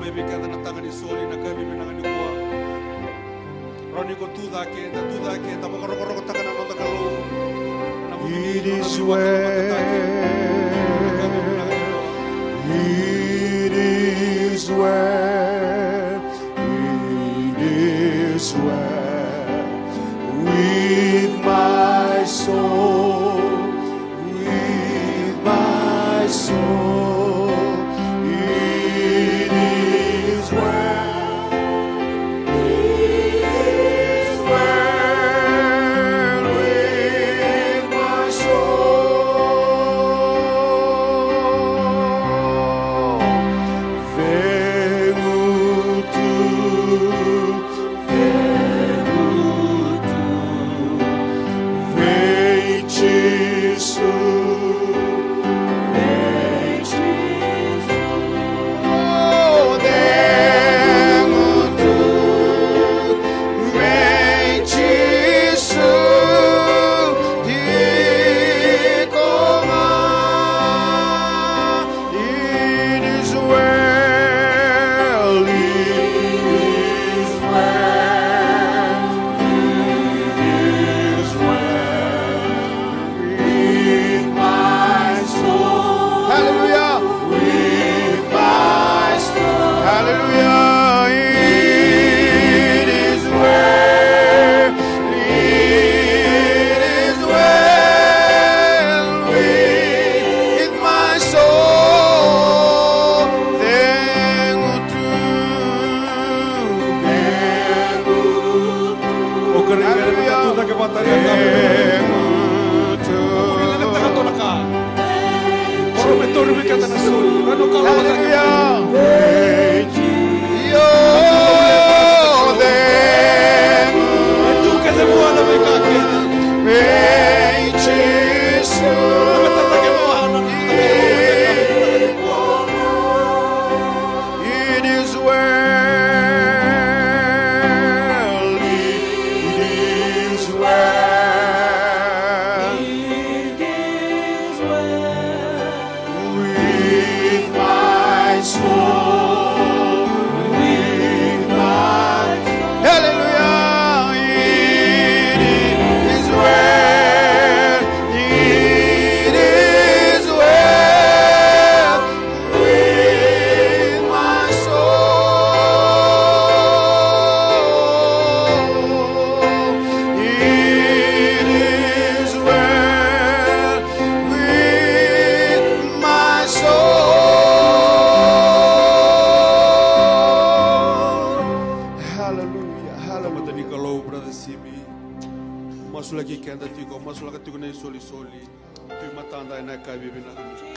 bikada na tangan ni soli na kami binangan ni kuwa. Roni ko tuda ke tapos roko tangan na nota kalau. It is well. It is well. It is well with my soul. With my soul. It is well. It is well with my soul. Vengo tu, vem Jesus.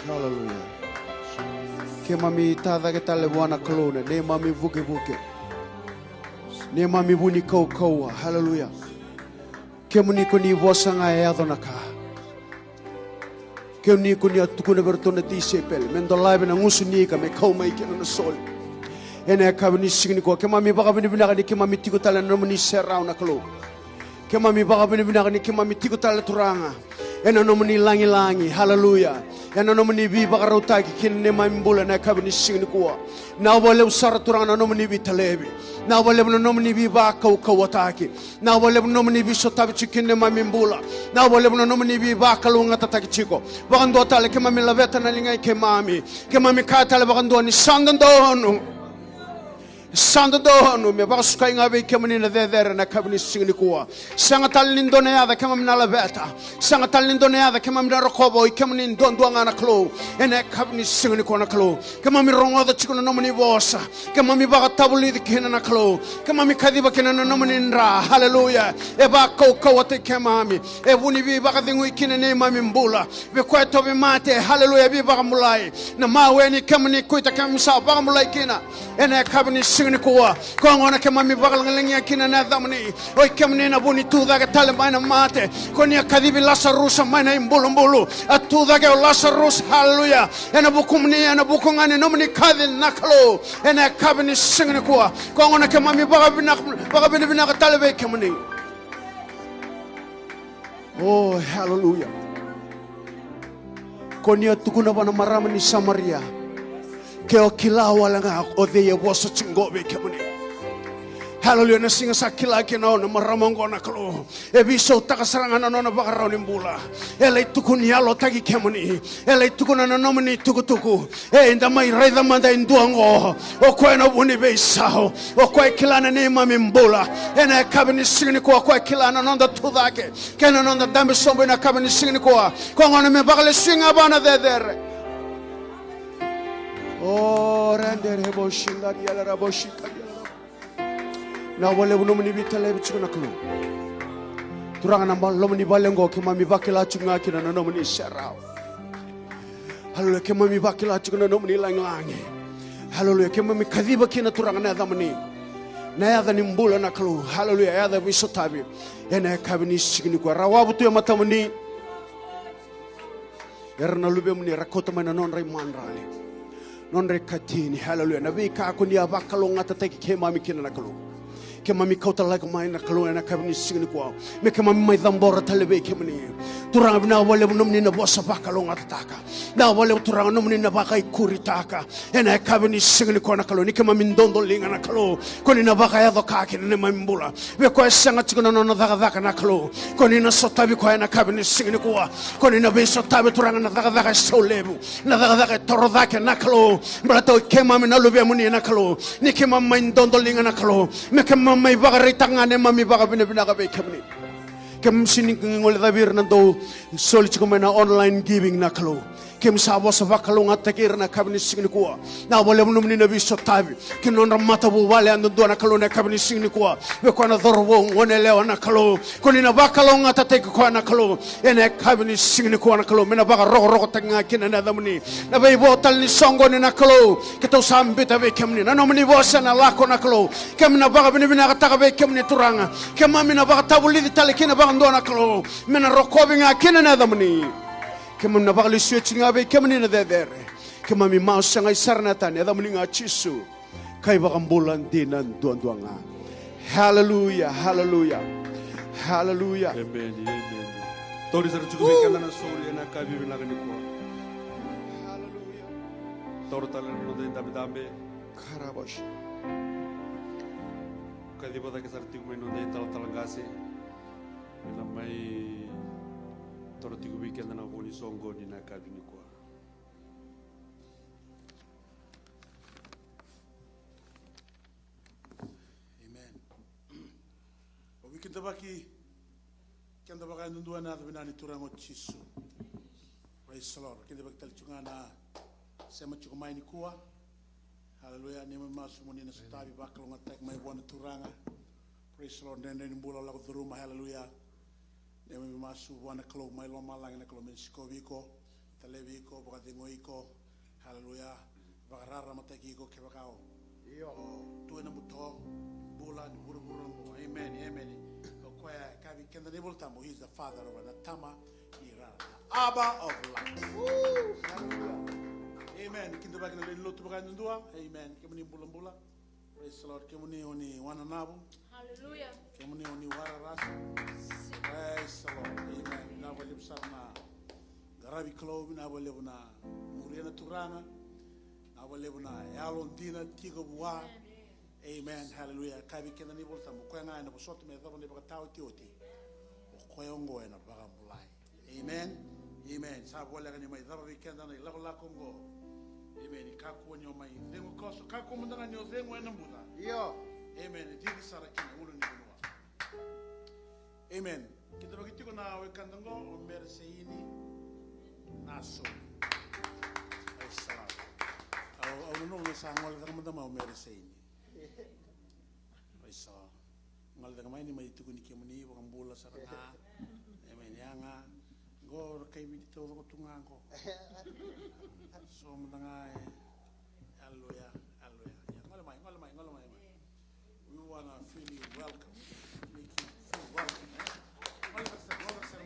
Hallelujah. Ke mami tada ke tale wana kalone, ne mami vuke vuke. Ne mami buni kau kau. Hallelujah. Ke muni ko ni vosanga e adonaka. Ke ni ko ni atukuna bertone ti sepel. Mendo live na ngusuni ka me kau mai ke na sol. Ene ka buni signi ko ke mami baka buni bina ke mami tiku tale na muni serau na kalo. Ke mami baka buni bina ke mami tiku tale turanga. Ena nomoni langi-langi, hallelujah. Ena nomoni bi bakarauta ki kinne mambula na kabini singni kuwa. Na wale usara turanga nomoni bi talebi. Na wale nomoni bi ba kawataki. Na wale nomoni bi sotabi chikinne mambula. Na wale nomoni bi ba kalunga tataki chiko. Bakando tale ke mami laveta na lingay ke mami katale bakando ni sandandonu. Sandono me basuka ingabe kemani na dedere na kabini singni kuwa. Sangatal lindone yada kemam na laveta. Sangatal lindone yada kemam na rokobo kemani ndondo ngana klo. Ene kabini singni kuwa na klo. Kemami rongo da chikono nomani vosa. Kemami baga tabuli di kena na klo. Kemami kadiba kena na nomani nra. Hallelujah. Eba kau ate kemami. Ebuni bi baga dingu ikine ne mami mbula. Be kweto bi mate. Hallelujah bi baga mulai. Na mawe ni kemani kuita kemisa baga mulai kina. Ene kabini singni kuwa kongona ke mami bakal ngelengya kina na damni oi kemni na buni tuda ke tale maina mate konia kadibi Lazarus maina imbulu atuda ke Lazarus hallelujah ena bukumni ena bukungani nomni kadin naklo ena kabini singni kuwa kongona ke mami baka bina ke tale be kemni. Oh hallelujah konia tukuna bana maramani Samaria ke o kila wala nga o de ye boso chingobe kemuni. Hallelujah, na singa sa kila kina na maramongo na kalo. E biso takasarangan na na bakarao ni mbula. Ele tukun yalo tagi kemuni. Ele tukun na nomini tukutuku. E inda mai raida manda induango. O kwa na buni beisao. O kwa kila na ni mami mbula. E na kabini singini kwa kila na nonda tudake. Kena nonda dambi sombo na kabini singini kwa. Kwa ngona me bakale singa bana dedere. Oh, rendere boshinga diala raboshika. Na wale unomni vitale bichuna klu. Turanga na lomni balengo ke mami bakila chunga kina na nomni sharao. Hallelujah ke mami bakila chunga nomni langangi. Hallelujah ke mami kadhiba kina turanga na dhamni. Na ya dhani mbula na klu. Hallelujah ya dhabi sotabi. Ena kabini sigini kwa rawabu tu ya matamuni. Erna lube mni rakota mana non rai manrali. Non rai katini. Hallelujah na vika kundi abakalo ngata teki ke mami kina na klu. Ke mami kauta like mai na kalo na kabini singini kwa me ke mami mai dambora talebe ke mani turanga bina wale nomni na bosa bakalo ngataka na wale turanga nomni na baka ikuri taka ena kabini singini kwa na kalo ni ke mami ndondo linga na kalo koni na baka ya doka ke ne mami mbula be kwa sanga tikona no daga na kalo koni na sotabi kwa na kabini singini kwa koni na be sotabi turanga na daga solebu na daga torodha ke na kalo mbrato ke mami na lube muni na kalo ni ke mami ndondo linga na kalo me ke may bagaritangane mami baga binabinaga be kemni kem sining ngol dabir nanto sol chikomena online giving na kalo kem sabo sa bakalo ngatakir na kabini singni kwa na wale mnumni na biso tabi kinon ramata bu wale ando do na kalo na kabini singni kwa be kwa na dorwo ngone leo na kalo koni na bakalo ngatate kwa na kalo ene kabini singni kwa na kalo mena baga rogo tanga kina na damni na be botal ni songo ni na kalo kito sambita be kemni na nomni bosa na lako na kalo kem na baga binibina kataka be kemni turanga kem mami na baga tabuli ditale kina baga ndo na kalo mena rokobi nga kina na damni kema na bakali switching abe kema ni na dedere kema mi mau sangai sarnatan ya damni nga chisu kai bakambulan dinan duan-duanga. Hallelujah, hallelujah, hallelujah. Amen, amen. Tori sa chukubi kana na soli na kabi binagani ko. Hallelujah. Toro talan no de dame Karabash. kadi bata ke sarti ko no de talangase. Na mai toro tiku weekend na boni songo ni na kabi ni ko. Kita baki kenda baka nundua na binani turango chisu. Praise the Lord. Kita baki talchunga na sema chukumai ni kuwa. Hallelujah. Ni masu muni na sutabi baka longa tek mai buana turanga. Praise the Lord. Nende ni mbula lagu dhuruma. Hallelujah. Ni masu buana kalo mai loma langi na kalo mensiko viko. Talevi iko baka dingo iko. Hallelujah. Baka rara mataki iko kebakao. Tuwe na muto. Bula ni buru-buru. Amen. Amen. Kavi kenda ni voltamo. He's the father of Anatama. Abba of light. Amen. Kinda baki na lotu baka nundua. Amen. Kemu ni bula-bula. Praise the Lord. Kemu ni oni wananabu. Hallelujah. Kemu ni oni wararasa. Praise the Lord. Amen. Nabali na garabi klo. Nabali na muriana turanga. Nabali na yalon dina tigo buwa. Amen. Hallelujah. Kabi kenda ni volta mo kwanga na bosoto me dabo ne baka tawo tioti. O koyongo na baka mulai. Amen. Amen. Sa bola ni mai dabo kenda na la kongo. Amen. Kaku nyo mai dengo koso kaku mundanga nyo dengo na mbuda. Yo. Amen. Digi sara kina ulu ni bunwa. Amen. Kita bagi tiko na we kandango o merseini naso. Assalam. Au no na sa ngol da mandama o merseini. Praise God. Ngal daga mai ni mai tuku ni kemuni wa ngambula saranga. Amen yanga. Gor kai bi to ro tungango. So mudanga hallelujah. Hallelujah. Ngol mai. We want to feel you welcome. Make you feel welcome. Ngol sa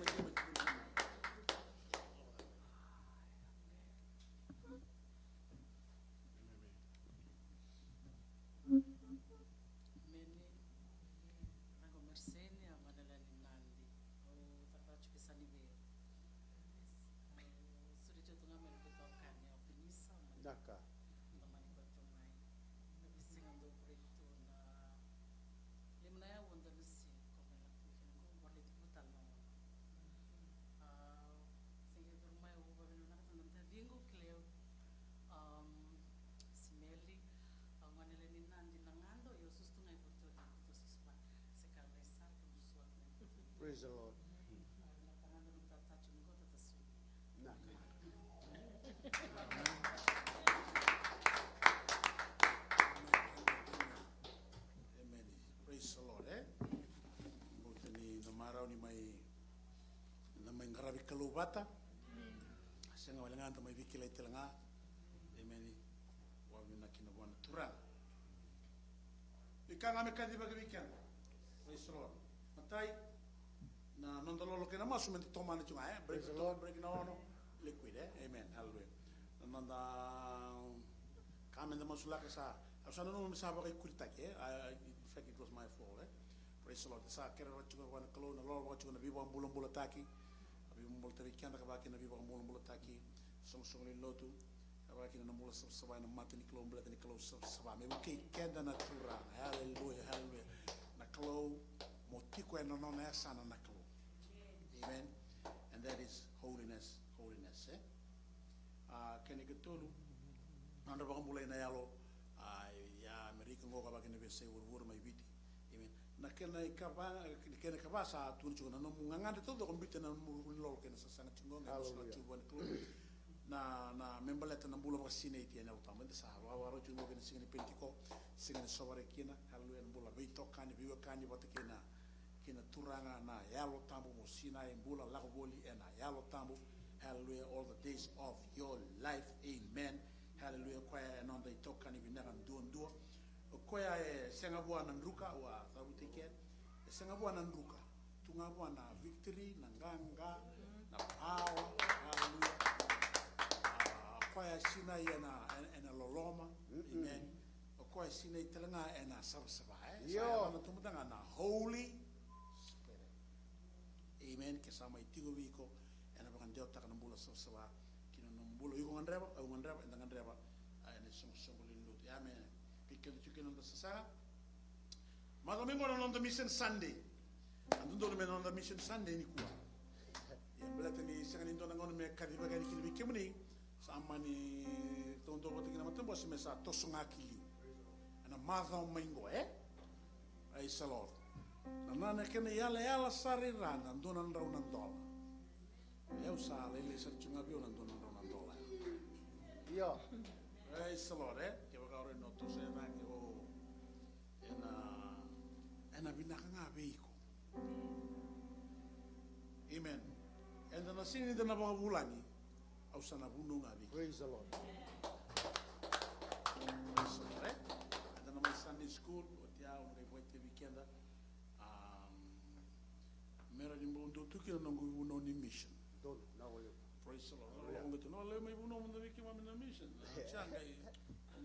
bata. Senga wala nganta mai vikila itelanga. Amen. Wa mina kina bwana turang. Ikanga me kadi bagi weekend. Praise the Lord. Matai na nondolo ke na masu mente tomana chunga break the Lord break no liquid amen hallelujah. Nanda kamen da masula ka sa asana no sa ba kulita ke in fact it was my fault praise the Lord sa kera wa chunga wana kalo na Lord wa chunga bibo ambulo mbulo taki bibo mbulo tawi kanda ka ba ke na bibo ambulo mbulo taki song song le lotu ka ke na mbulo sa na matini kalo mbulo tani kalo sa me ke kenda na tura hallelujah hallelujah na kalo motiko eno no na sana na kalo amen and that is holiness kene ke tolu nanda ba mulai na yalo ya amerika ngoga ba kene be se wur mai biti amen na kene ka ba sa tun chuna no nganga to do kombite na lo kene sa sanga chingonga so na chibon na membaleta na mbulo ba sine ti na utama de sa wa ro chungo kene singene pentiko singene sobare kina hallelujah mbula be tokkani biwa kani bata kina turanga na yalo tambo mo sina mbula la boli ena yalo tambo hallelujah all the days of your life amen hallelujah kwa non dai tokkani binara nduo kwa senga bwana nduka wa tabutike senga bwana nduka tunga bwana victory na nganga na power hallelujah kwa sina ena loloma amen kwa sina itelanga ena sabsaba yo na tumutanga na holy spirit amen ke sama itigo wiko ena bakan dia takana mbula sabsaba kina no mbula yugo ngandreba enda ngandreba ene song lindu amen pikkel chukino da sasa ma domingo on the mission Sunday andundo me on the mission Sunday ni kuwa ya belata ni sangani ndo ngone me kadiba gani kilibi kemuni samani tondo bote kina matembo simesa tosonga kili ana madha maingo ai salor nana kene yala sari rana ndona ndona ndola eu sa lele sa chunga bio ndona ndola yo ai salor ke ba ore no to se na ke o ena binaka beiko amen and na sini de na ba bulani au sana bunu ngabi praise the Lord and na my Sunday school otia on the weekend mera ni mbondo tukina no nguvu ni mission don't now praise the Lord ngo to no le mai buno mo ndiki ma na mission changa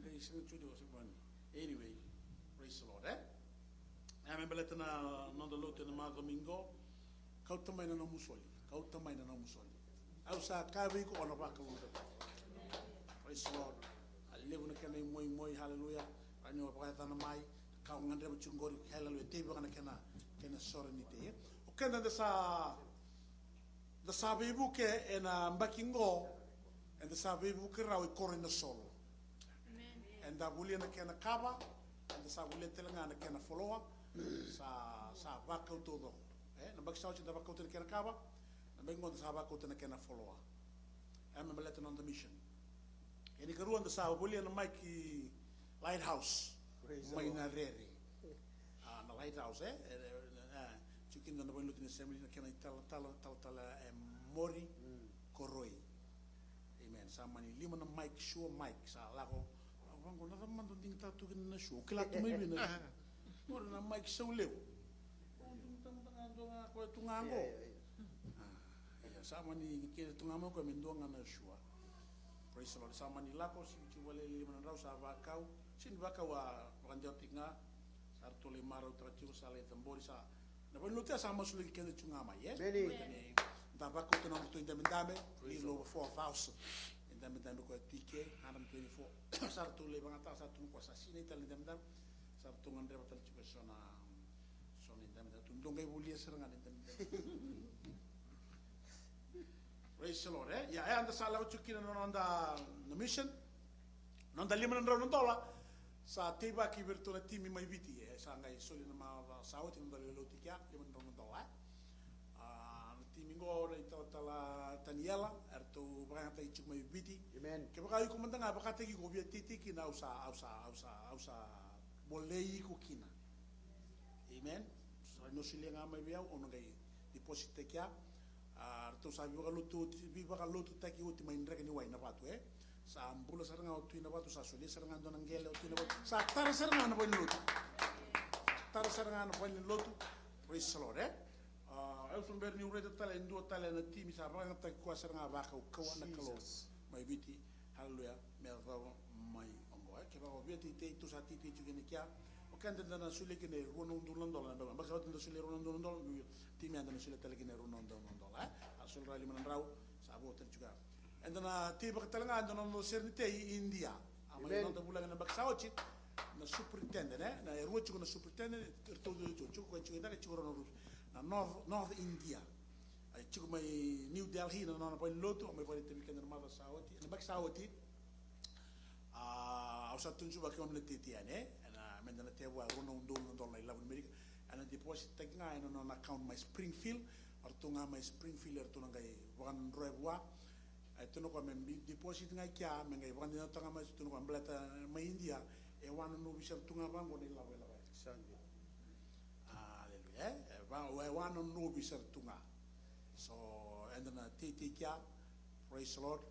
ngai sing chudo so ban anyway praise the Lord ame beleta na no do lote na domingo kautamai na no musoli au sa kavi ko ona ba ka praise the Lord alevu na kana moi hallelujah anyo ba ta na mai ka ngande ba chungori hallelujah te ba kana sorenite o kana da sa bebu ke ena mbakingo and the sa bebu ke rawi korina solo amen and da bulia na kana kaba and the sa bulia telanga na kana follow sa bakau todo na baksa da bakau te kana kaba na bengo da sa bakau te kana follow I'm a letter on the mission and you can the sa bulia na Mikey lighthouse mai na rere na lighthouse chicken na boy looking assembly na kana tala mori koroi amen samani lima na Mike sure Mike sa lako wango na mando ding tatu na show kila tu mai bina ora na Mike so leu ko tungango ya samani ke tungango ko mendonga na shua praise the Lord samani lako si wale lima na rausa vakau sin vakau wa randio tinga sarto le maro tratiu sale tambori sa na boy lutia sama sulu ke tungama beni da vakau to no to indamendame we low 4,000 indamendame ko tike 124 sarto le bangata sa tu ko sa sinita le indamendame sarto ngande batal ci sona indamendame tu ndongay bulia seranga indamendame praise the Lord ya anda sala chukina no anda na mission non da limana no dola sa teba ki virtuna timi mai viti sa ngai soli na ma saoti no dale lotikia limana no dola timi ngora tala taniela erto branga tai chuk mai viti amen ke ba ko manda ba ka teki ko bia titi ki na usa bolei ko kina amen so no silenga mai bia ono ngai deposit kia Tu sabi baka lutu taki uti main rega ni wai na batu sa ambula saranga uti na batu sa suli saranga dona ngele uti na batu sa tar saranga na bani lutu tar saranga na bani lutu praise the Lord elfun ber ni ureda tala ndu tala na timi sa ranga taki kwa saranga baka ukawa na kalo mai biti hallelujah merva mai ongo ke ba obeti te tu sa ti ti jugene kya o kanda na suli kene rono ndulando na ba ba sa tanda suli rono ndulando timi anda suli tala kene rono ndulando asul rali manandrau sabo ter juga endana tiba ketelanga andana no sernite India ama no bulan na baksaochi na superintendent na ruochi na superintendent todo chuko ko chuko da chuko no na north India ai chuko mai New Delhi na na point loto mai point tibi kenar ma saoti na baksaoti ausa tunju ba ko mleti tiane na mendana tewa rono ndo na ila America ana deposit tagna no na account my Springfield artunga mai Springfield artunga ngai wan roebwa ai tuno ko men deposit ngai kya men ngai wan dina tanga mai tuno ko blata mai India e wan no bisar tunga bango ni lawe sandi hallelujah wan no bisar tunga so endana titi kya praise the Lord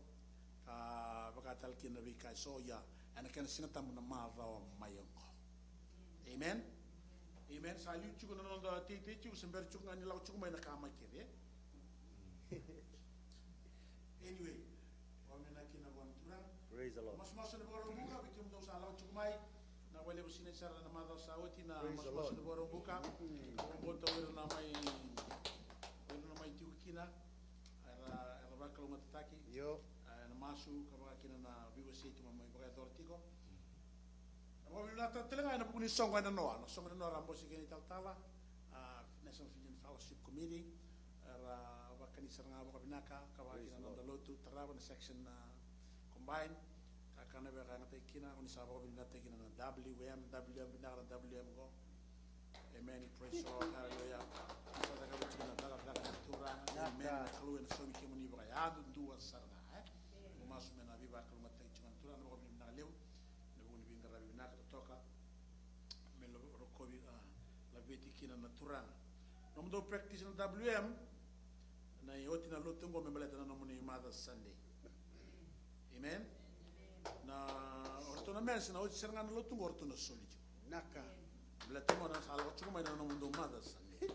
baka talkin nabi kai so ya ana kan sinata mun ma va mai amen amen sa yu chuko no da ti chuko sember chuko ngani law chuko mai na kama kire anyway wa mena kina wan tura Praise the Lord. mas no boro buka bitum do sa law chuko mai na wale busine sara na madha sauti na mas no boro buka boto wir na mai tikina era bakalo mataki Yo. na masu ka kina na biwa siti mai baka tortiko Wala talaga na pugni song na no rambo sigeni taltala National Union Fellowship Committee era wakani saranga baka binaka kawagi na no lotu taraba na section combine kakana be kana tekina oni sabo binata tekina na WM binara WM go amen praise the Lord hallelujah so daga bitu na daga tura amen kalu en so mi kemuni baka ya ndu sarna masu mena biba kalu matai chuan tura no binara lew toka melo rokobi la veti kina natural nom do practice na WM na yoti na lotungo membeleta na nomuni Mother's Sunday amen na ortona mens na oti seranga na lotungo ortona soliju Naka. beleta mo na sala otuko mai na nomundo Mother's Sunday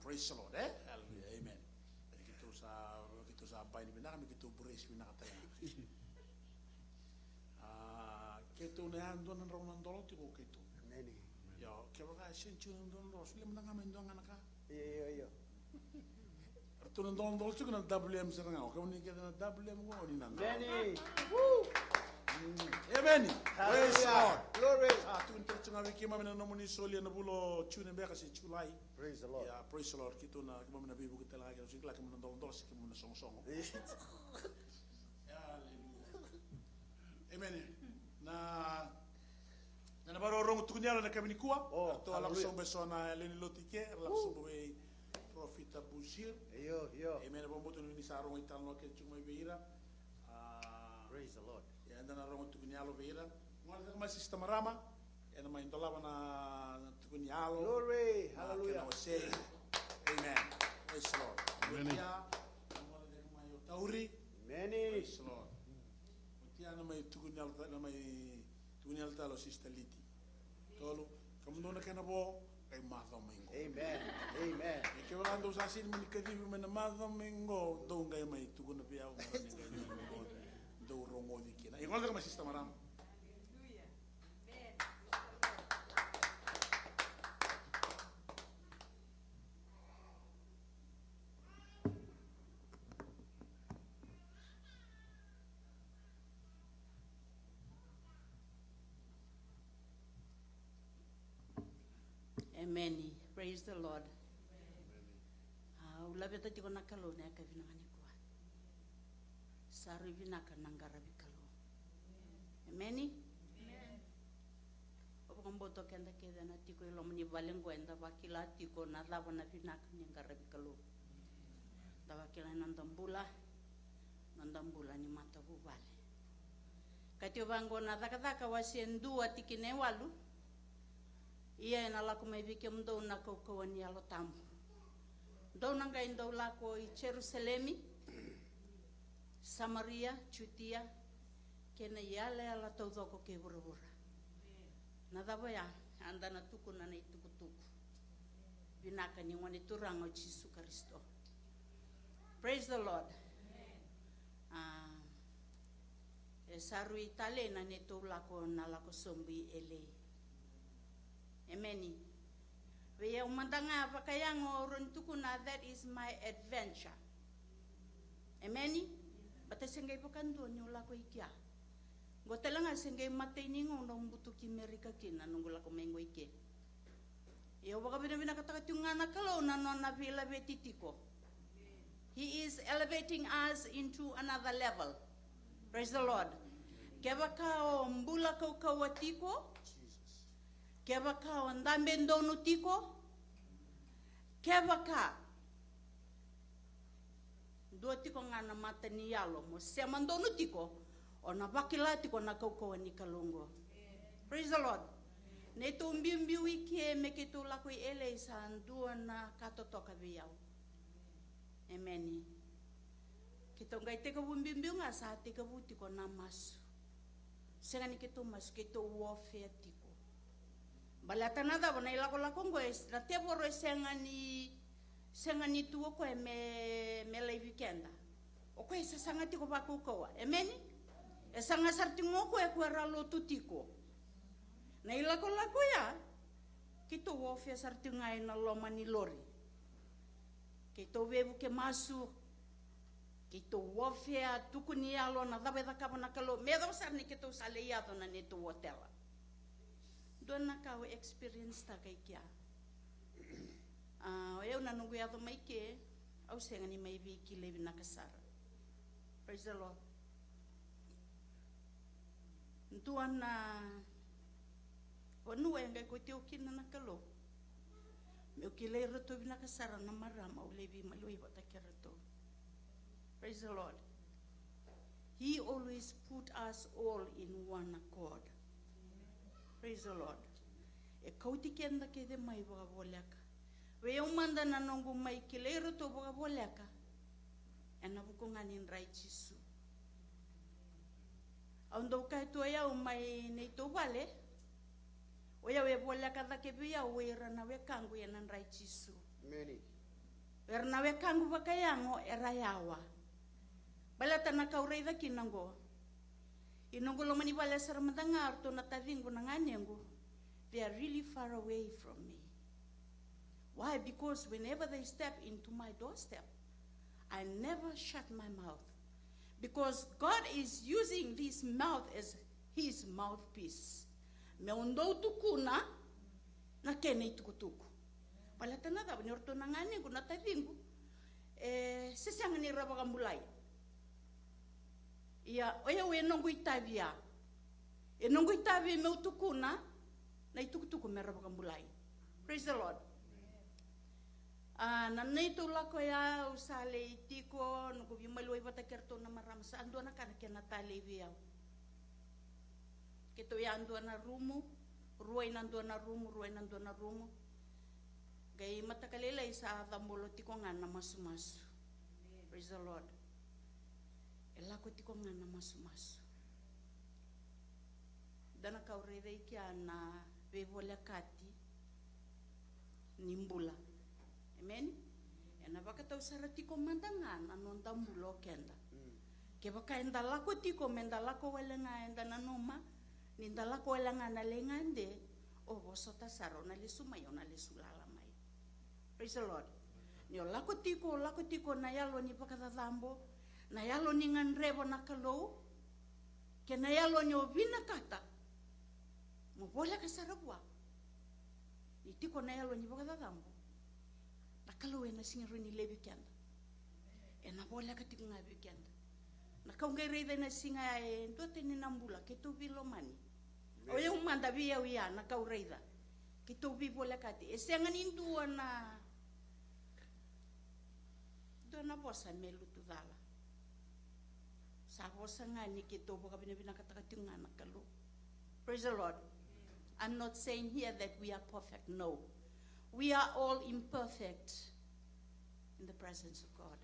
praise the Lord hallelujah amen kita sa bai ni bina kami kita brace bina kataya keto ne ando na ronan dolo tiko keto Neni. yo ke ba senchu ndon do sule mnanga men ndonga naka Yo. arto ndon dolo tiko na WM seranga ko ni ke na WM go ni nan Neni. amen praise the Lord Glory. tu interchange wiki mama na nomuni soli na bulo chune beka si chulai Praise the Lord. ya praise the Lord kito na mama na bibu kitala ga so kila kama ndon dolo si kama na songo songo amen na baro rongo tukunyalo na kabini kuwa to ala sombe sona leni lotike ala sombe profita bushir Yo. amen bombo to ni sa rongo italo ke chuma beira Praise the Lord. ya ndana rongo tukunyalo beira ngol ma sistema rama ena ma indolaba na tukunyalo Glory. Hallelujah. amen praise the Lord ya ngol de ma yo tauri Many. praise the Lord tiana mai tukunyal talo sistaliti tolo kamundo na kana bo kay matho mingo Amen. e ke wala ndo sa sin min kadi men matho mingo do ngay mai tukuna biya o marani ngay do rongo dikina e ngol ka masista maram Amen. Praise the Lord. Ulabeta tiko nakalo ne ka vinangani kwa. Saru vinaka nangara bikalo. Amen. Opo komboto kenda keda na tiko ilomni balengo enda bakila tiko na lava na vinaka nangara bikalo. Dawakila nandambula ni mata bubale. Katio bango na daka wasiendu atikine walu. Ia na la ko mai vike mdo na ko ko ni alo tamu Daunanga in daulako I Jerusalemi, Samaria, Judea, kena iale ala taudoko ke wura-wura. Nadawa ya, anda na tuku na na tuku-tuku. Binaka ni ngone turango Jesu Kristo. Praise the Lord. Saru itale na neto lako na lako sombi ele. Ameni. Weya umandanga pakayango runtuku na that is my adventure. Ameni. Bata sengay pakando nyo lako ikia. Gotelanga sengay matay ningo na umbutuki Amerika kina nung lako mengo ike. Iyo baka binakatakat yung anak kalaw na na vila betitiko. He is elevating us into another level. Praise the Lord. Keba kao mbula kau kawatiko. Keba kao ndambendo nutiko. Keba ka. Dua tiko ngana mata ni yalo. Mo semando nutiko. O na bakila tiko na kau kawani kalungo. Praise the Lord. Neto mbimbi wiki meke tu lakui ele sandua na katotoka biyao. Amen. Kita ngai teka bumbimbi nga sa teka buti ko na masu. Sengani kito masu kito warfare tiko. Balata na da bona ilako lako ngoes na teboro sengani tuo ko me lai weekenda. O ko isa sangati ko bako ko. Amen. E sanga sartingo ko e ko ralo tutiko. Na ilako lako ya kito warfare sartingai na loma ni lori. Kito webu ke masu kito warfare tuku ni alo na dabe da kabo na kalo medo sar ni kito sale yado na neto hotela. Dona ka experience ta kai kia. Eu na nungu yado mai ke au senga ni mai vi ki levi na kasara. Praise the Lord. Duana Wanu enga ko teo kina na kalo. Meu kilei rato bina kasara na marama o levi maloi bata kerato. Praise the Lord. He always put us all in one accord. Praise the Lord. E kauti kenda ke de mai boga boleka. We umanda na nongu mai kilei rato boga boleka. E na bukungani nrai Jesu. Aundo kai tua ya umai nei to vale. Oya we boleka da ke bia we rana we kangu ya nan rai Jesu. Amen. Erna we kangu bakayango era yawa. Balata na kaurei da kinango. Inongo lo mani bale sar madangar to na tavingo na nganengo. They are really far away from me. Why? Because whenever they step into my doorstep, I never shut my mouth. Because God is using this mouth as his mouthpiece. Me ondo tukuna na kene tukutuku. Balata na da bnyorto na nganengo na tavingo. Sesang ni rabagambulay. Ia oya we nongo itavia. E nongo itavia me utukuna na itukutuku me rabagambulay. Praise the Lord. Na neto lako ya usale itiko nuko bimaloi batakerto na maramsa ando na kana kena tale viao. Kito ya ando na rumu, ruai nando na rumu. Gai matakalela isa dambolo tiko ngana masu-masu. Praise the Lord. Elako tiko ngana masu-masu. Dana kaurede ikia na bevola kati nimbula. Amen. Ena baka tau saratiko mandangan anon dambulo kenda. Ke baka enda lako tiko menda lako welenga enda nanoma ninda lako welenga na lengande o bosota saro na lesumayo na lesulala mai. Praise the Lord. Nio lako tiko na yalo ni pakatadambo na yalo ni nganrebo na kalou ke na yalo ni obina kata mo bola kasarabwa ni tiko na yalo ni pakatadambo na kalou na singero ni lebi kenda e na bola ka tiko ngabi kenda na kaungai reida na singa e ndote ni nambula ke tu bilomani o ye umanda bia uya na kau reida ke tu bi bola kati e sengan indua na na bosa melu tu dala. Sa bosa ngani kito boka bina katakatunga na kalu. Praise the Lord. I'm not saying here that we are perfect. No. We are all imperfect. in the presence of God.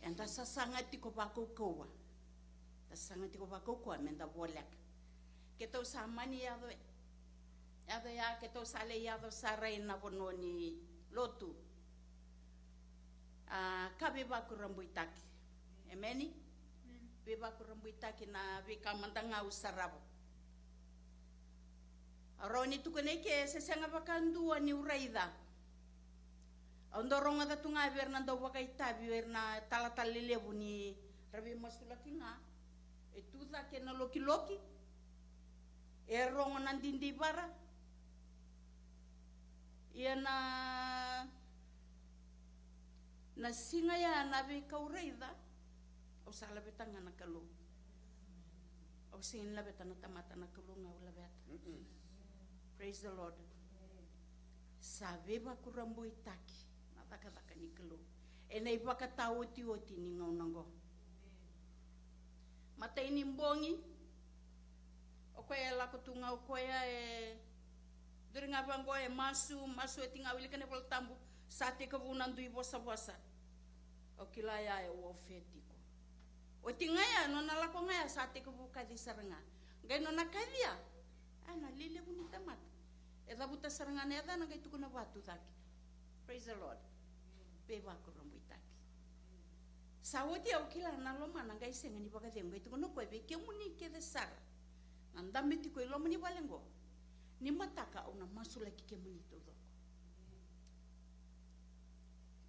And that's a sangati ko bakokoa. That's sangati ko bakokoa menda bolak. Keto sa mani yado ya keto sale yado sarai na bononi lotu. Kabe bakurambuitaki. Ameni? Be bakurambuitaki na vika mandanga usarabo. Aroni tukaneke se sanga bakandua ni uraida. Ondoronga da tunga verna do wakaitabi verna talatalelebu ni rabi masulaki nga. E tuza ke na loki loki. E rongo nandindi bara. Ia na singa ya na be kauraida. O sala betanga na kalu. O sin la betana tamata na kalu nga ula beta. Praise the Lord. Sabe ba kurambuitaki. Nataka ni kalu. E nei baka tauti oti ni ngaunango. Mata ini mbongi. O koe la kutunga o koe e duringa bango e masu e tinga wili kane pol tambu sate ka vunandu i bosa. O kilaya e o fetiko. O tinga ya no na la ko nga sate ka buka di saranga. Ngai no na kadia. Ana lile bunita mata. E da buta saranga ne da na ngai tukuna batu taki. Praise the Lord. Beba ko rombuitaki. Sawoti au kila na loma na ngai senga ni baka dengo itu no ko be ke muni ke de sara. Nanda miti ko loma ni balengo. Ni mataka una masula ki ke muni to doko.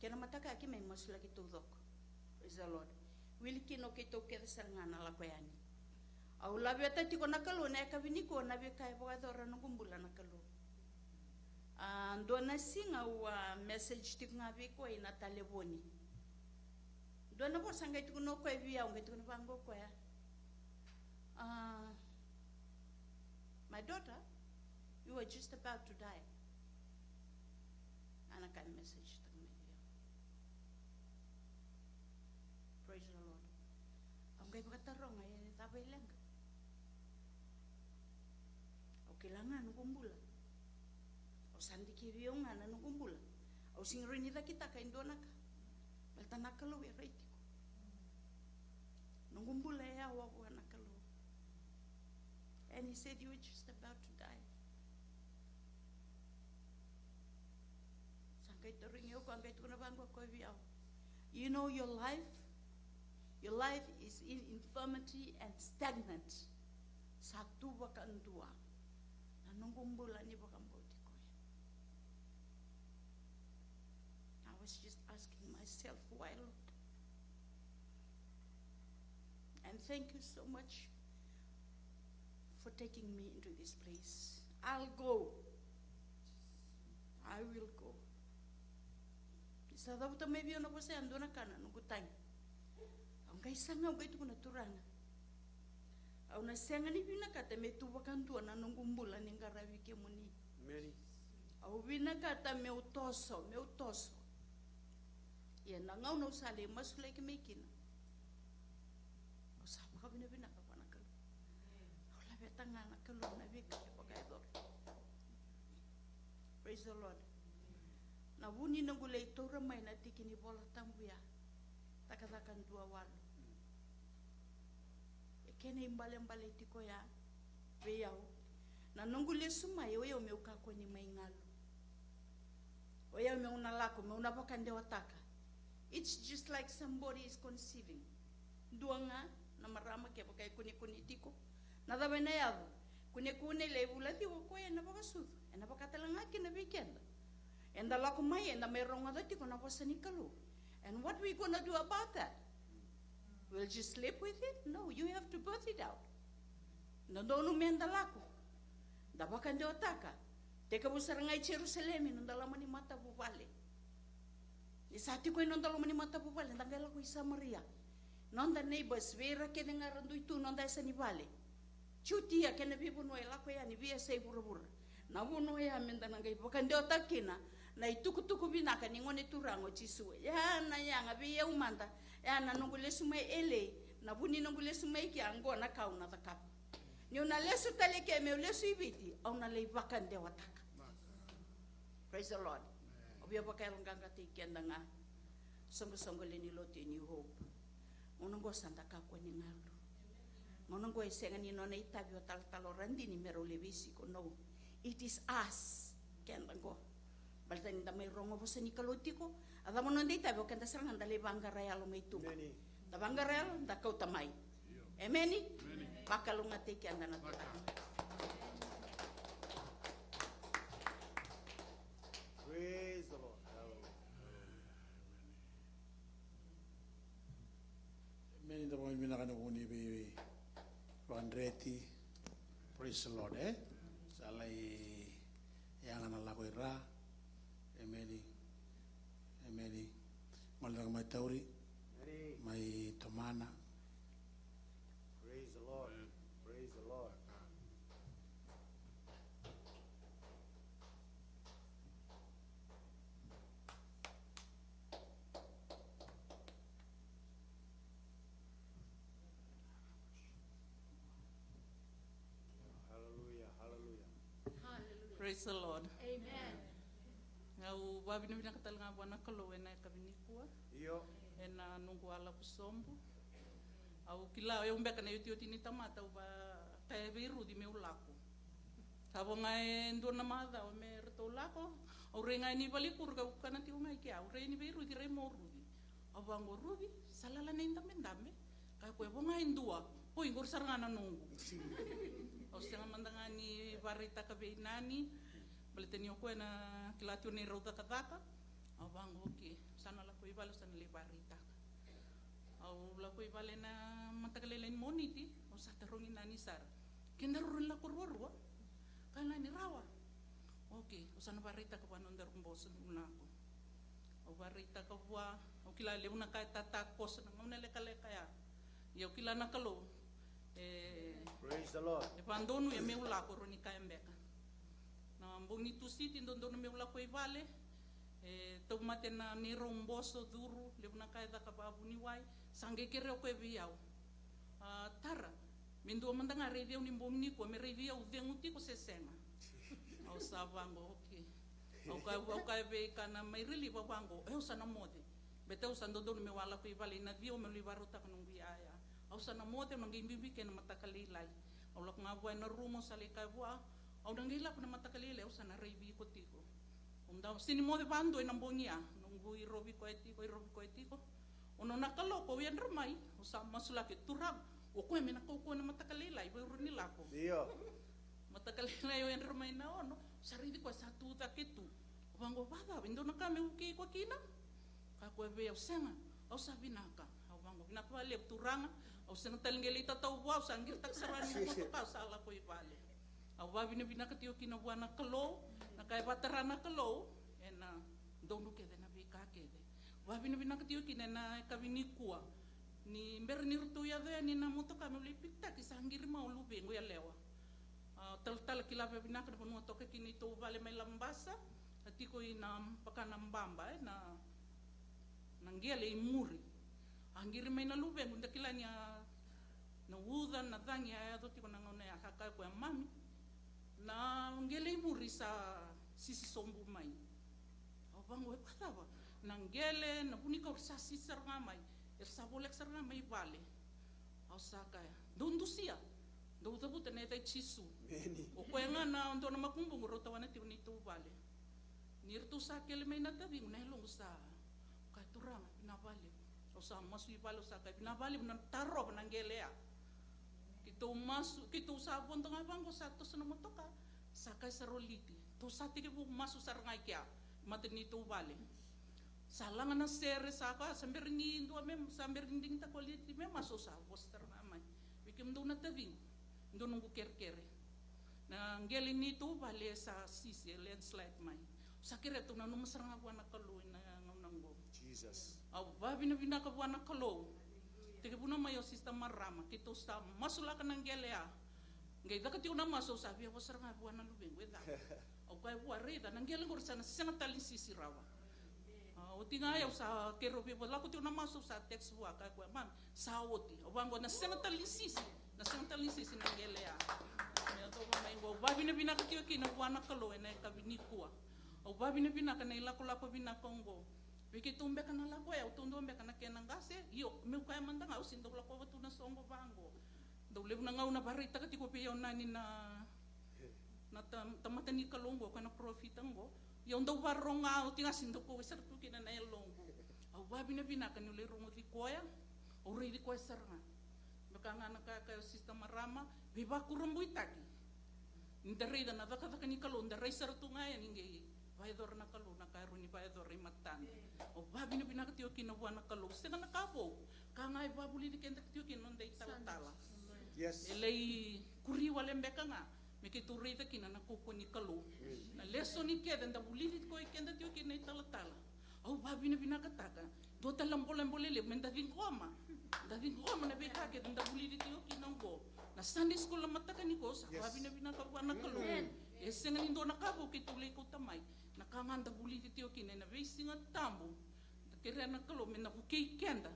Kena mataka ki mai masula ki to doko. Praise the Lord. Wiliki no ke to ke de sara ngana la ko yani. Au la beta ti ko nakalo na ka vini ko na be kai boga dora no gumbula nakalo. Dona singa wa message ti ngavi ko ina taleboni. Dona bo sanga ti no ko via ngai ti no bango ko ya. My daughter, you were just about to die. Ana kan message ti ngavi. Praise the Lord. Ngai ba taronga ya tabelenga. Okelanga no gumbula. Sandi ki viunga na nugumbula. Au singrini da kita ka indonaka. Balta nakalo e reitiko. Nugumbula ya wa nakalo. And he said, you were just about to die. Sangai toringi o kangai tukuna bango ko viau. You know your life is in infirmity and stagnant. Satu bakandua. Na nugumbula ni bakamboti. I was just asking myself why, Lord. And thank you so much for taking me into this place. I'll go. I will go. Sa dapat maybe ano pa sa ando na kana no gutay. Ang kaisang nga gayto na turanga. Au na senga ni binakata me tubakantua na nungumbula ning garawi ke muni. Mary. Au binakata me utoso. Yan na ngau no sale masulay ki mekina. O sama ka binabina ka pa nakalo. O labi tanga nakalo na bika pa kay dor. Praise the Lord. Na wuni na gulay tora may na tikini bola tambuya. Takatakan dua walo. E kene imbale tiko ya beyaw. Na nungule sumay o yaw me ukako ni may ngalo. O yaw me unalako me unapakande wataka. It's just like somebody is conceiving. Duanga na marama ke pakai kuni tiko. Na dabe na yado. Kuni le bulati o ko na bakasud. Na bakatalanga ki na weekend. And the lako mai na meronga da tiko na pasani kalu. And what we gonna do about that? We'll just sleep with it? No, you have to birth it out. Na donu menda lako. Da bakande otaka. Teka busaranga Jerusalem no dalama ni mata bubale. Isati ko inondalo mani mata bubale ndangela ko Samaria. Nonda neighbors vera ke ngarandu itu nonda sa ni vale. Chutia ke na bibu no ela ko ya ni via sei burubura. Na buno ya menda ngai bakande otakina na itukutuku binaka ni ngone turango chisu. Ya na yanga biya umanda. Ya na nongule sume ele na buni nongule sume ki angona kauna takap. Ni una lesu taleke me lesu ibiti au na le bakande wataka. Praise the Lord. Obia pakai longganga tikian danga. songo le ni lo te New Hope. Ngonongo santa ka ko ni ngalo. Ngonongo isenga ni no nei tabi o tal randi ni mero le visi ko no. It is us. Kendango. Balta ni damai rongo bosa ni kalotiko. Ada mo nei tabi o kenda serang anda le bangara ya lo mai tu. Da bangara ya da kau tamai. Ameni. Pakalunga te ki anda na tuka. Praise the Lord. Hallelujah. Many the boy mina kana uni be Andretti. Praise the Lord, eh? Salai yang ana la koira. Emeni. Malanga mai tauri, mai tomana. Praise the Lord. Praise the Lord. Hallelujah. Hallelujah. Praise the Lord. Amen. Ngau wabina bina katalanga wana kalo ena kabinikua. Iyo. Ena nungu ala kusombu. Au kila e umbeka na yuti ni tamata uba tae biru di meu lako. Tabo ngai ndo na mada o me reto lako. Au renga ni bali kurga ukana ti ungai kia. Au renga ni biru di remo rudi. Au bango rudi salala na indame. Kai koe bonga indua. Po ingor sarangana nungu. Au senga mandangani barita kabeinani. Balitani o koe na kilatio ni rauta kataka. Au bango ki sana la koe balo sana le barita. Au la koe bale na matakalele ni moniti. O sa tarongi na ni sara. Kenda rurin la korwarwa. Kala ni rawa. Okay, o sana barita ka wanon der kumbosa nunako. O barita ka wa o kila le una ka tatakos na ngone le kale kaya. Yo kila na kalo. Praise the Lord. E pandonu e meu la koroni ka embeka. Na mbongi tu siti ndondonu meu la koe vale. Tau mate na ni romboso duru le una ka da ka babu ni wai sange kere o koe viau. Tara Mendo mandanga revia ni mbongi ko me revia u denguti ko sesenga. Au savango okay. Au ka be kana mai rili ba wango. Eu sana mode. Betau sando do me wala ko ibale na vio me livarota ka nung biaya. Au sana mode nang gimbibi ke na matakalilai. Au lak nga buai na rumo sa le ka bua. Au nang gila ko na matakalilai au sana revi ko tiko. Daw sini mode bando na mbongia nung bui robi ko etiko. Ono nakalo ko yan ramai. O sa masula ke turab. O koe mena ko na matakalilai ba uruni lako. Iyo. Matakalilai o yan ramai na ono. Saridi ko sa tuta ketu. Wango baba bindo na kame uki ko kina. Ka ko be au senga. Au sabi naka. Au wango binaka wale turanga. Au senga talingeli tatau wa sangir tak sarani ko ka sala ko ibale. Au babi na binaka tio kina buana kalo. Na kai batarana kalo. Ena donu ke na be ka ke. Babi na binaka tio kina na kabinikua. Ni mber ni rutu ya de ni na moto ka me lipita ki sangir ma ulu bengo ya lewa. Tal kila pe binaka no no toke kini to vale mai lambasa atiko ina pakana mbamba na nangiale imuri angiri mai na lube ngunda kila ni na uda na dangi ya to tiko na ngone haka ko mami na ngele imuri sa sisi sombu mai au bango e patava nangele na punika sa sisi sarga mai sa bolek sarga mai vale au saka dondusia do tabu tene tai chisu o koenga na ndo na makumbu ngoro tawana ti ni tu vale nirtu sa kele mai na tabi na long sa ka turanga na vale o sa masu vale sa ka na vale na taro na ngelea kito sa bondo nga bango sa to sa motoka sa ka saroliti to sa ti bu masu saranga kya matni tu vale salanga na sere sa ka samber ni ndo mem samber nding ta quality mem masu sa poster na mai bikim do na tabi ndo nungu kerkere na ngeli ni tu vale sa sisi landslide mai sakire tu na numa saranga buana kalo na ngonango Jesus. au babi na bina ka buana kalo tege buna mai o sistema marama kito sa masula ka nangelea ngai daka tiu na maso sa bia saranga buana lubengo da au kai buare da nangele ngor sana sena tali sisi rawa o tinga ya sa kero pe la ko tiu na maso sa text bua ka ko mam sa oti o bango na sena tali sisi na senta lisi sinangelea me to mai go babi na bina katio kina buana kalo ena kabinikua o babi na bina kana ila kula ko bina kongo Viki tumbe kana la koe, au tundu ambe kana kena ngase, iyo, meu kaya mandanga, au sinda ula koe tuna songo vango. Dau levu na ngau na barita ka tiko pe nani na tamata ni kalongo kana profitango. Iyo ndau varonga au tinga sinda koe sartu kina na elongo. Au babina bina kana le rongo di koya, au rei di koe saranga. Baka ngana ka sistema marama, viva kurumbu itaki. Nda rei da na daka ni kalon, nda rei sartu ngaya ninge vaidor na kalon na kairu ni vaidor i matan. O babina bina ka tio kina buana kalon, sega na kapo. Ka ngai babuli di kenda tio kina nda itala. Yes. Elei kuriwa lembeka nga, me ke tu rei ta kina na koko ni kalon. Na leso ni keda nda buli di ko kenda tio kina itala. Au babina bina ka taka, do talambola le menda vingoma. Da vingoma na beka ke nda buli di tio kina ngo. Na Sunday school mataka ni ko sa babina bina ka buana kalon. E senga nindo na kabo ke tule ko tamai. Na kanganda buli di tio kina na vesinga tambo. Kere na kalon me na buki kenda.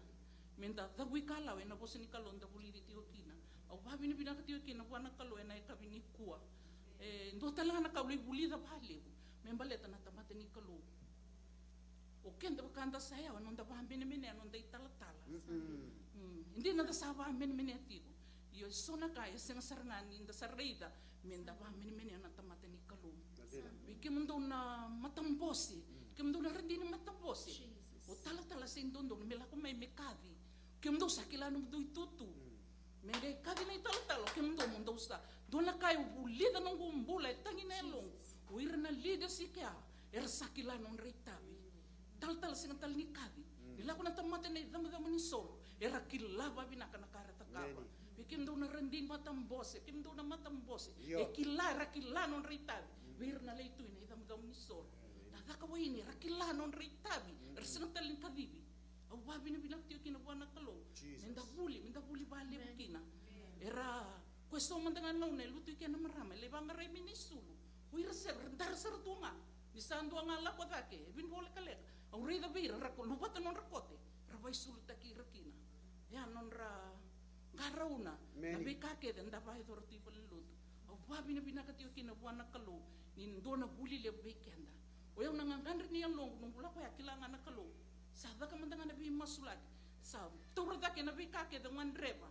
Menda da wikala we na bosini kalon da buli di tio kina. Au babina bina ka tio kina buana kalon na ka bini kua. Ndo tala na ka buli da bale. Membaleta na tamata ni kalon. O kenda bakanda saya nonda bambene mene nonda itala. Hindi na da saba mene tiko. Yo sona kaya senga sarangani inda sarreida menda bambene na tamata ni kalon. Biki mundo na matambosi, ke mundo na rendini matambosi. O tala sen dondo mela ko mai mekadi. Ke mundo sakila no mundo itutu. Mende kadi na tala ke mundo sa. Dona kai ulida no gumbula tangina elong. O ira na lida sikia. Era sakila no reitabi. Tal sen tal ni kadi. Nila ko na tamata na dama ni solo. Era kilaba bina kana karata kaba. Biki mundo na rendini matambosi, ke mundo na matambosi. E kila no reitabi. Wir na leitu ina dama ni solo. Daka wa ini rakila non reitabi. Ersenga talin kadibi. Au babi na binak tio kina buana kalong. Menda buli bale bukina. Era questo mandangan no ne lutu kena marama le banga re minisulu. Ui reser ndar sartunga. Ni sandu ngala ko dake bin bole kalek. Au re da bir rako lubata non rakote. Rabai sulu taki rakina. Ya non ra garauna. Nabi kake da bai dorti pelut. Au babi na binak tio kina buana kalong. Ni ndona buli le bekenda. O yang nangangan ni yang long nung pula ko ya kilangan na kalong. Sa ka mandangan na bi masulat. Sa turda ke na bi kake dengan reba.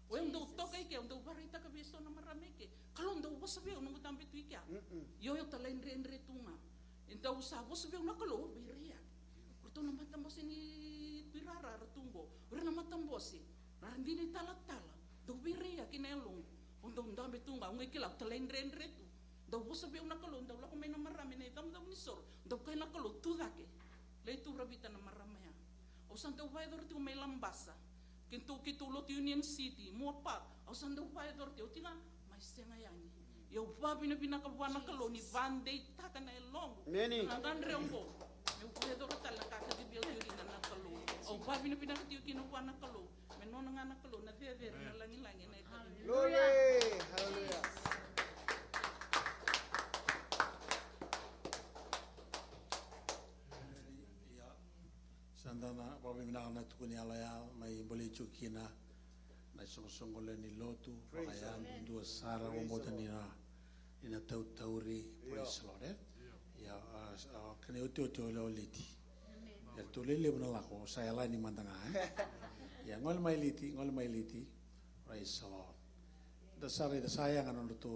O yang do tokai ke do barita ka biso na marame ke. Kalong do bosabe nung tambe tu ikya. Yo talain re tunga. Enta usa bosabe na kalong biria. Kurto na matambos ni pirara ratungo. Ora na matambos. Randini tala. Do biria kinelong. Undo ndambe tunga ngai kila talain re tu. Daw bosa be una kalon daw la ko may na marami na itam daw ni sor daw kay na kalon tudake lay tu rabita na marami ya o san daw bay dorti may lambasa kinto kitulo ti Union City mo pa o san daw bay dorti o tinga may senga yani yo babi na binakabuan na kalon ni Band-Aid taka na elong nangan reonggo yo bay dorti tal na kakadibil yuri na kalon o babi na binakatiyo kinubuan na kalon menon nga na kalon na there na langin na ikadibil. Glory! Hallelujah! Sandana papi mina na tukuni alaya mai boleh cukina na song le ni lotu pakaian dua sara womota ni na tauri praise Lord ya kene utu le oliti ya tu le buna lako saya la ni mantanga ya ngol mai liti praise Lord da sare da sayang anu tu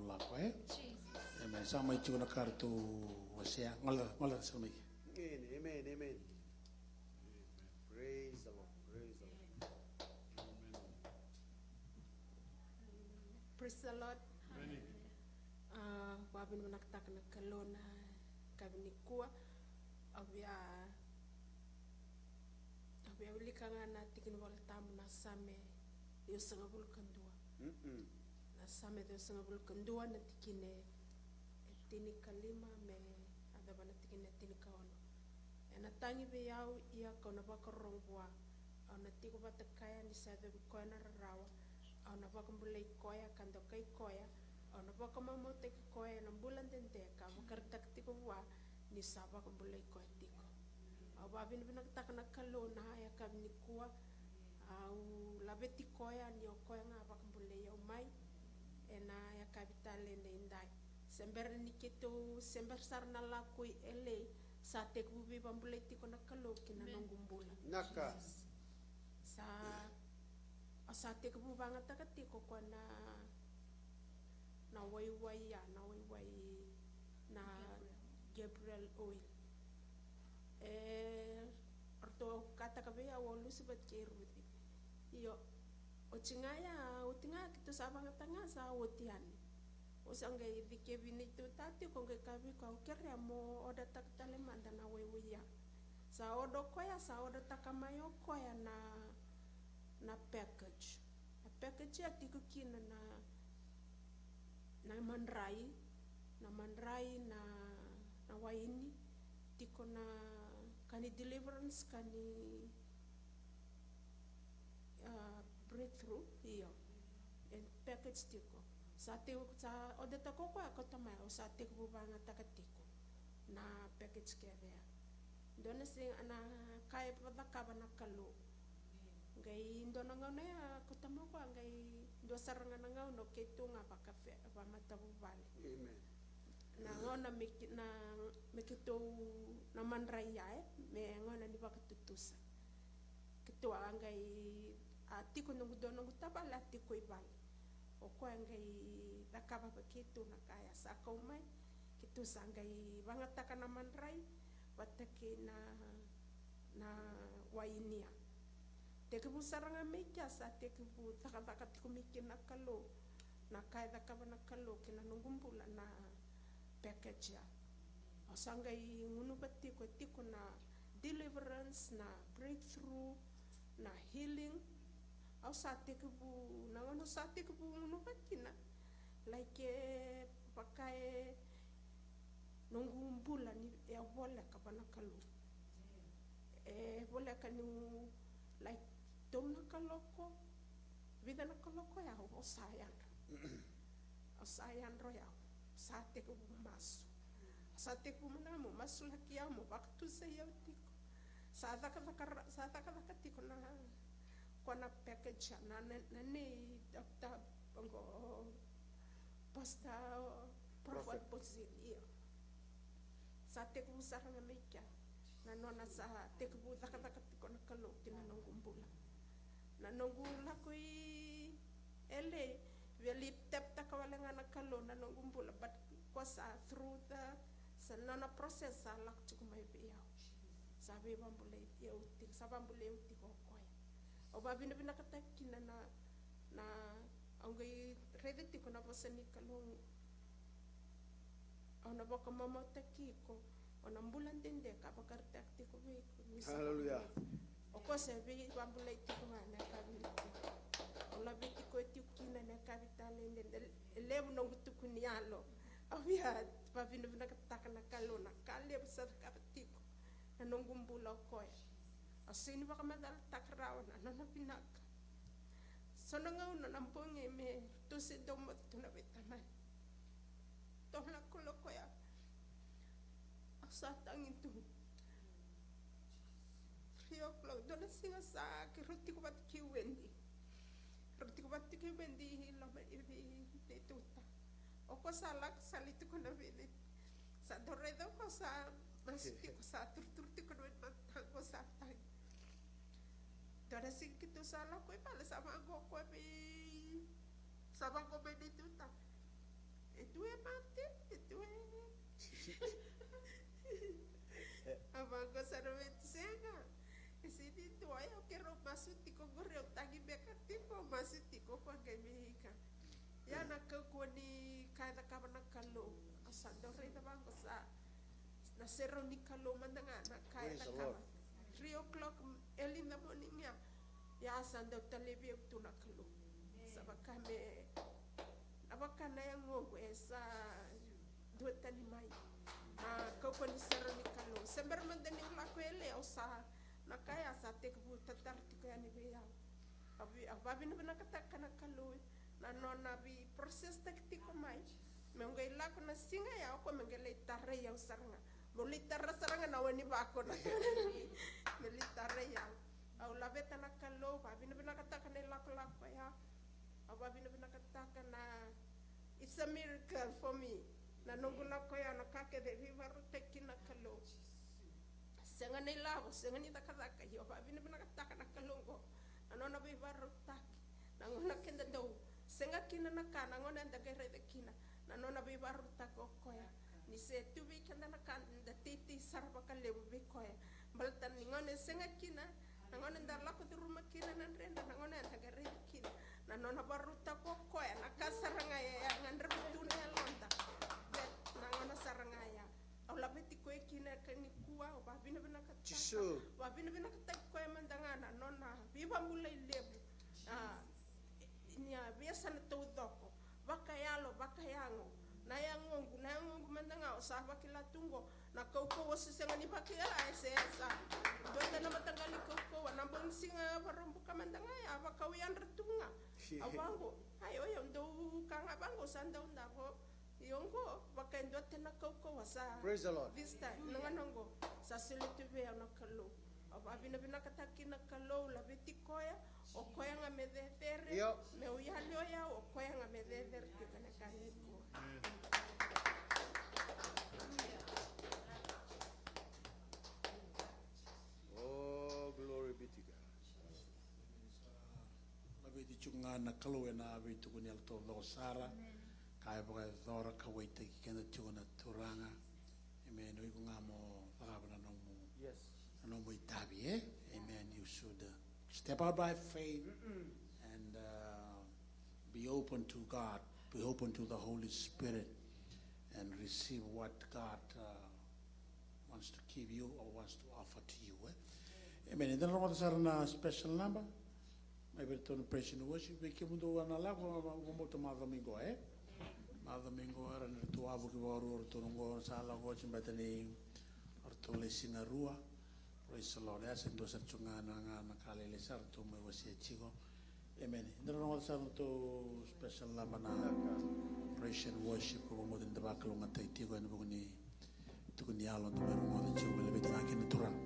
lako amen sama cuna kartu wasia ngol sama Amen. Praise the Lord. Praise the Lord. Praise the Lord. Wabin manaktak na kalona kabinikua abia ulikanga na tikin wal tam na same yo sangabul kandua na same yo sangabul kandua na tikine tini kalima me adaba na tikine tini kaono na tangi be yau ia kona bakarong bua au na tiko batakaya ni sa de koya na rawa au na bakambulay koya kando kay koya au na bakamamote koya na bulan dente ka makartak tiko bua ni sa bakambulay koya tiko au babin binagtak na kalo na haya kam ni kuwa au labeti koya ni o koya nga bakambulay au mai na ya kapitale na inday sember ni kito sember sarna lakui ele sa te kubi bambulai tiko na kalo kina nongumbula. Naka. Sa te kubu banga taka tiko kwa na waiwai ya na Gabriel Oil. Orto kata kabea wolu sibat keruti. Iyo o tingaya o tinga kita sabang tanga sa otian. O sangga di kebinitu tati ko ngai kabi ko kerja mo oda tak talemanda na waiwai ya. Sa odo koya sa oda takamayo koya na package. Na package ya tiku kina na manrai na waini tiko na kani deliverance kani breakthrough iyo and package tiko sa oda tako ko tamay o sa tiko banga takatiko na package kaya dona sing ana kaya pada kabana kalo ngai ndona ngana ya kotama ko ngai do saranga ngau no ketu ngapa kafe apa mata bubale Amen. na ngona mekito na manraya me ngona ni bakatutusa ketua ngai atiko nungu dono gutabala tiko ibal o ko ngai nakaba begitu na kaya sa mai kitu sangai bangataka na manrai watake na wainia tekebu saranga meja sa tekebu takataka tiko mikin na kalo na kaya nakaba na kalo kina nungumbula na package ya o sangai ngunu batiko tiko na deliverance na breakthrough na healing au sate kebu nangono sate kebu ngunu batina like pakai nunggu bulan ni ya boleh kapana kalu boleh kanu like dom na kaloko vida na kaloko ya o sayan roya sate kebu masu sate kebu mana mo masu laki ya mo waktu saya tiko sa taka tiko na kona package na ni dokta bongo posta prophet position sa te ku saranga meja na nona sa te ku taka kona kalo kina nongumbula na nongula koi ele veli tap takawalanga na kalo na nongumbula but kosa through the sanana process sa lak tuku mai biao sabi bambule ya uti sabambule uti ko o babina bina katakina na angai redeti ko na bosani kalung ona boka mama takiko ona bulan dende ka bakar takti ko be Hallelujah. o ko se be bambule ti ko na ka bi ola be ti ko ti kina na ka vitale ndende lebu no gutuku ni alo avia babina bina katakana kalona kale sa ka tiko na nongumbula ko asini baka madal takraw na pinak so nangau na nampong me to si domot to na bitaman to na kulo ko ya asatang itu 3 o'clock dona singa sa kiruti ko bat kiwendi hilo ma ibi de tuta o ko salak salito ko na bili sa dorredo ko sa masiti ko sa turturti ko na ko sa tag Dora sing kita salah kau pala sama aku sama kau bedi tu tak itu mati itu apa kau sarwet senga sini tu ayo kero masuk tiko goreng tagi bekat tiko masuk tiko pakai mihika ya nak kau ni kaya kapan nak kalau asal dora itu bang kau sa nasero ni kalau mandanga nak kaya kapan 3 o'clock early in the morning ya sando talebi tu nak kalu sabakame abakana yang ngogo esa dua tani mai kau pun seroni kalu sember mandani ulako ele osa nakaya sa te ku tatar tiko yani beya abi na katakan kalu na nona bi proses taktiko mai mengai lako na singa ya ko mengai tarre ya usaranga Bolita rasaranga na wani bako na milita ya au la beta na kalo babi na kataka na lako ya au babi na kataka na it's a miracle for me na nongo lako ya na kake de viva tekina kalo senga nei lavo senga ni takataka yo ba bina bina kataka na kalungo anona be baru tak nangona kenda do senga kina na kana ngona ndagere de kina nanona be baru tak koya ni se tu be kenda na kan da titi sarba kalebu be koya baltan ni ngone senga kina nangona ndar lako tu rumah kina nan renda nangona ndagere de kina nanona baru tak koya na kasaranga ya ngandre dunia lonta nangona saranga ya la beti ko kina kani kuwa ba bina bina kataka ba bina bina kataka ko mandangana nona biba mulai lebu nya biasa na to doko bakayalo bakayango na yangongu mandanga usaba kila tungo na koko wasisenga ni bakia esa dote na matangali koko na bonsinga barumbuka mandanga ya bakawian retunga abango ayo yo ndo kanga bango sanda undako yongo bakendo tena koko wasa Praise the Lord. this time nanganongo sa seletu be na kalo abina bina kataki na kalo la beti koya o koya nga mededere me uyalo ya o koya nga mededere kana kaya ko Oh, glory be to God. la beti chunga na kalo na beti ko nial to lo sara kaya ba dora ka waita ki kena chuna turanga amen oi kunga mo parabana no mo Yes. no mo itabi amen you should step out by faith and be open to God, be open to the Holy Spirit and receive what God wants to give you or wants to offer to you amen. And then I want to start a special number maybe to praise and worship we came to an alago mo to Mother Domingo Mother Domingo era nel tuo avo che vorrò tornare sala voce batani ortole sinarua praise the Lord as in dosa chungana na kale le sarto me wasi chigo amen. Then I want to start to special number na praise and worship ko mo din daba kalong atay tigo en bugni tukuni alon to meron mo de chigo le betana kin turang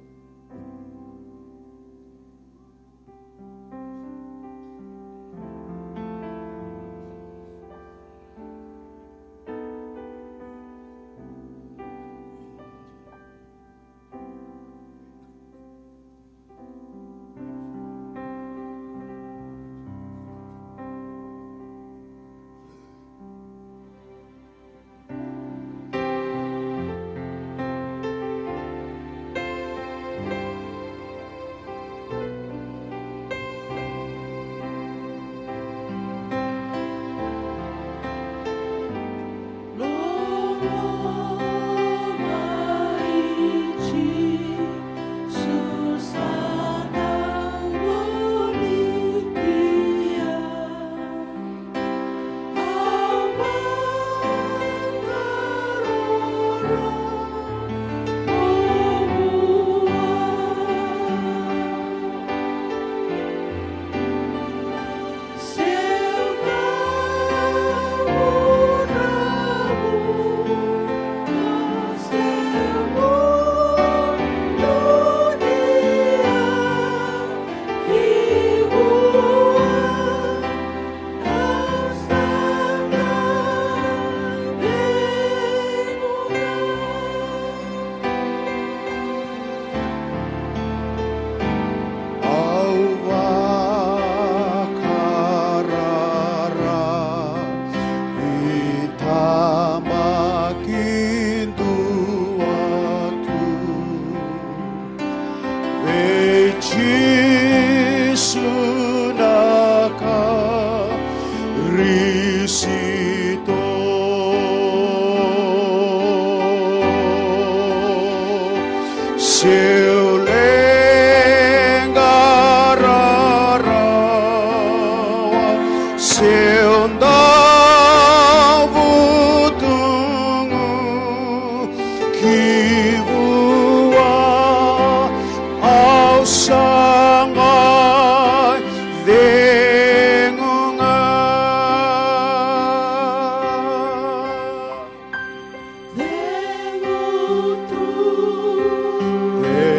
Hey.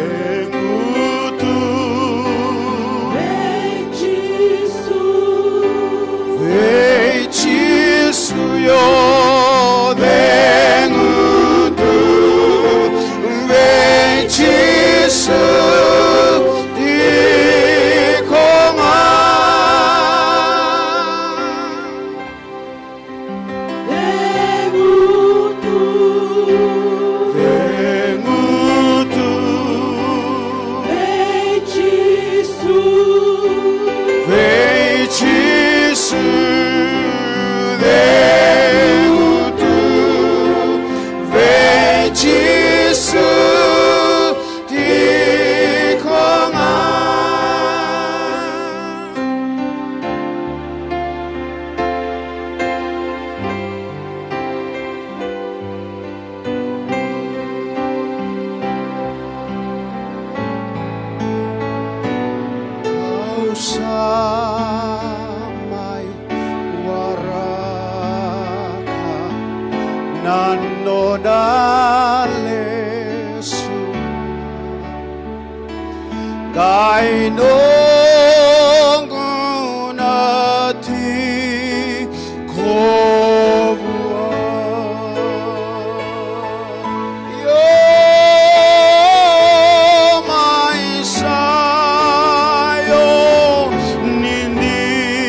nanonalesu kainongunati kovua yo maisayo nindina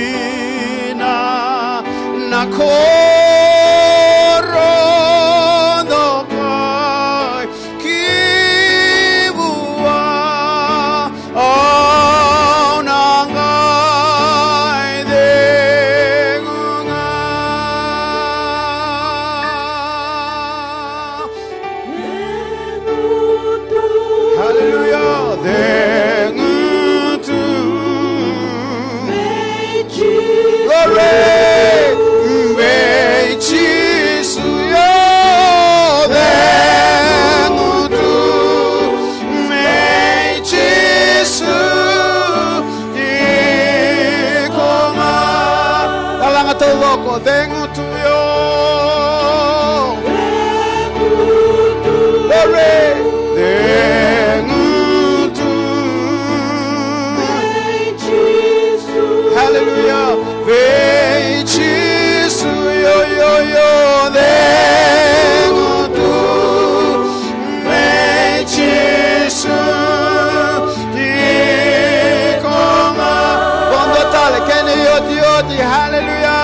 nako Tengo tuyo, hallelujah, vem Jesus, yo, tengo tu, vem Jesus, di coma, quando tale che ne io ti, hallelujah.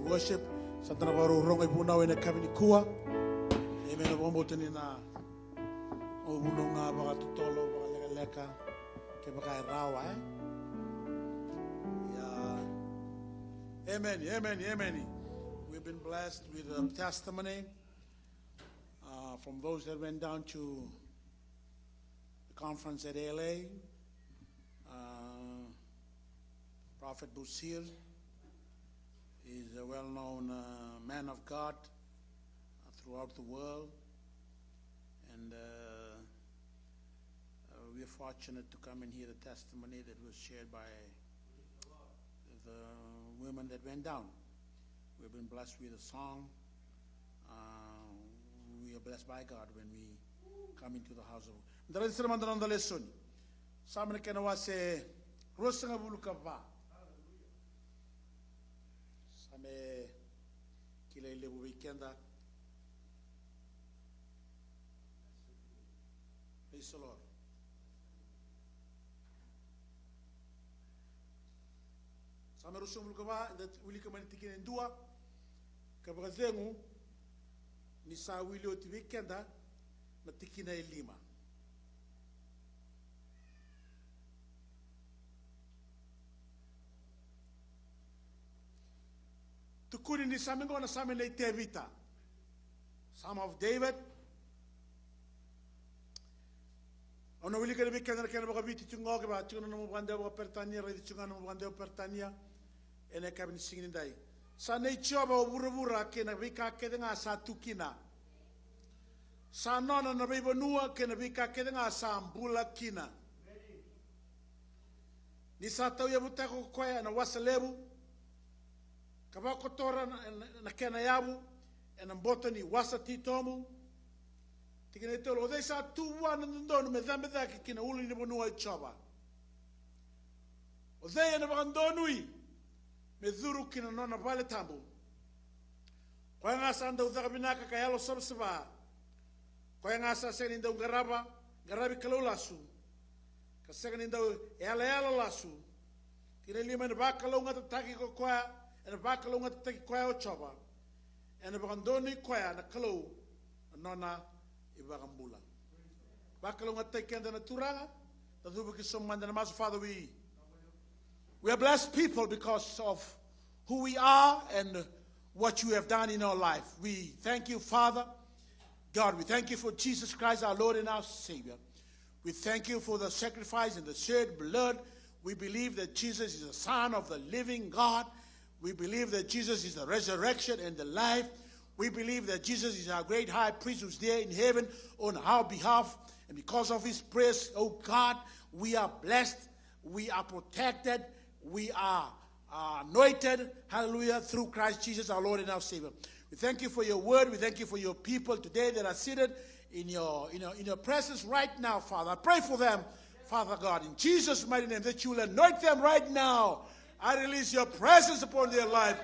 Worship Santana Baru Rongai Bunau in a Kaminikua. Amen. A Womboton in a Obununga Bagatolo, Leka, Kebakai Rawa. Yeah. Amen. We've been blessed with a testimony from those that went down to the conference at LA. Prophet Busir is a well-known man of God throughout the world, and we are fortunate to come and hear the testimony that was shared by the women that went down. We've been blessed with a song. We are blessed by God when we come into the house of Same kile lebu weekenda. Praise the Lord. Same rusum lukaba that uli kamani tikine ndua kabrazengu ni sa wili oti weekenda na tikina elima. Tukuni ni samingo na samin na itevita. Psalm of David. Ono wili ka weekend na kana bakabiti tungo ke ba tuna mo bande ba pertania re tunga no bande pertania ene ka bin singin dai. Sa nei choba bura ke na wika ke nga sa tukina. Sa nona na bebo nua ke na wika ke nga sa mbula kina. Ni sa tau ya butako koya na wasalebu. Kabako tora na kena yabu ena mbotani wasa titomu. Tikine tolo ode sa tuwa na ndono me zambe zake kina uli ni bonua ichoba. Ode ena bakandonui me zuru kina nona pale tambu. Kwa ngasa anda uzaka binaka kayalo sabsaba. Kwa ngasa seni nda ngarabi kalulasu. Kasenga ni ndau ela lasu. Kine lima na bakalonga tataki ko kwa, na bakalonga tataki kwa o choba. Na bakandoni kwa na kalau nona ibagambula. Bakalonga tataki na turanga. Father, we are blessed people because of who we are and what you have done in our life. We thank you, Father. God, we thank you for Jesus Christ, our Lord and our Savior. We thank you for the sacrifice and the shed blood. We believe that Jesus is the Son of the living God. We believe that Jesus is the resurrection and the life. We believe that Jesus is our great high priest who's there in heaven on our behalf. And because of his praise, oh God, we are blessed, we are protected, we are anointed, hallelujah, through Christ Jesus, our Lord and our Savior. We thank you for your word. We thank you for your people today that are seated in your presence right now, Father. I pray for them, Father God, in Jesus' mighty name, that you will anoint them right now. I release your presence upon their life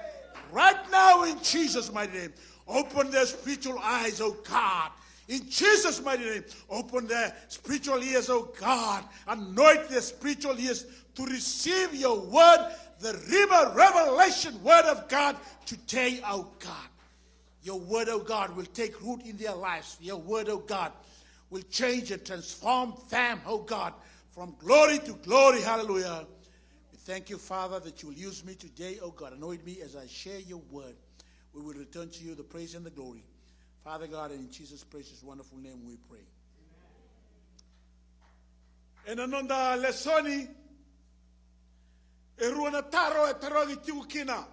right now in Jesus' mighty name. Open their spiritual eyes, oh God. In Jesus' mighty name, open their spiritual ears, oh God. Anoint their spiritual ears to receive your word, the revelation word of God today, oh God. Your word, oh God, will take root in their lives. Your word, oh God, will change and transform them, oh God, from glory to glory. Hallelujah. We thank you, Father, that you will use me today, oh God. Anoint me as I share your word. We will return to you the praise and the glory. Father God, and in Jesus' precious, wonderful name we pray. En anonda lesoni, eruana taro e tarogi tiukina.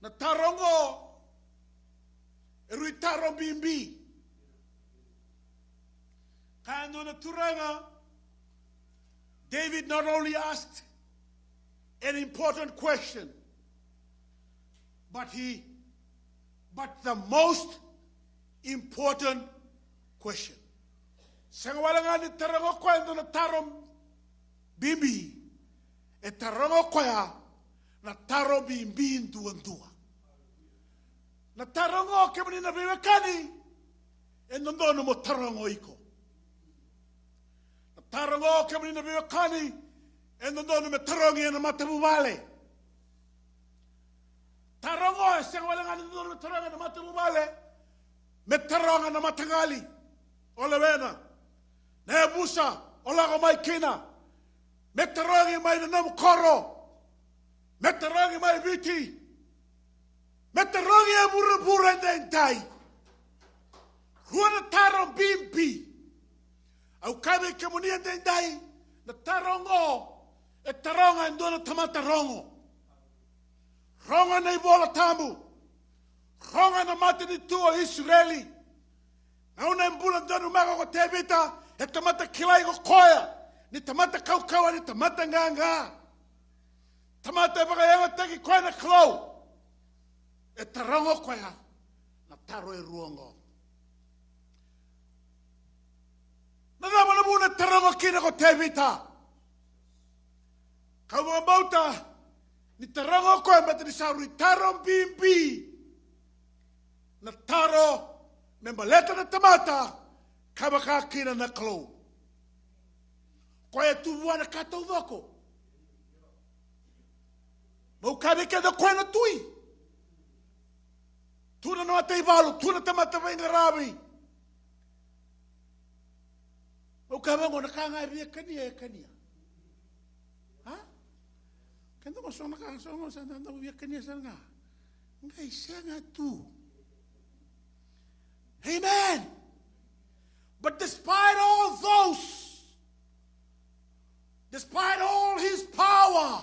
Na tarongo, erui taro bimbi. Kano na turanga, David not only asked an important question, but the most important question. Sangwalanga ni tarango kwendo na tarom bimbi, e tarango kwaya na taro bimbi ndua. Na tarango kemani na bimekani, e nondono mo tarango iko. Na tarango kemani na bimekani, e nondono me tarongi e na matabubale. Tarongo e sangwalanga ni nondono me tarongi e na matabubale, me taronga na matangali. Ole wena, na busa, ola mai kina, me tarongi mai na namukoro, me tarongi mai biti, me tarongi e bura ndentai. Huana taron bimpi, au kabe kemuni ndentai, na tarongo, e taronga ndona tamata rongo. Ronga na ibola tamu, ronga na mate ni tuo Israeli. Na una mbula ndonu maga ko tebita, e tamata kilai ko koya, ni tamata kaukawa ni tamata nganga. Tamata baga yanga teki koya na klau. E tarongo koya, na taro e ruongo. Na nama na muna tarongo kina ko tebita. Kawa bauta, ni tarongo koya mata ni sauri taron bimbi. Na taro, membaleta na tamata, kabaka kina na klo. Koya tuwa na kato vako. Mau kabe kada koya na tui. Tuna no atei balu, tuna tamata vainga rabi. Mau kabe ngona kanga ebia kania. Ha? Kendo mo sona kanga sona sa nanda ebia kania sanga. Ngai senga tu. Amen. But despite all those, despite all his power,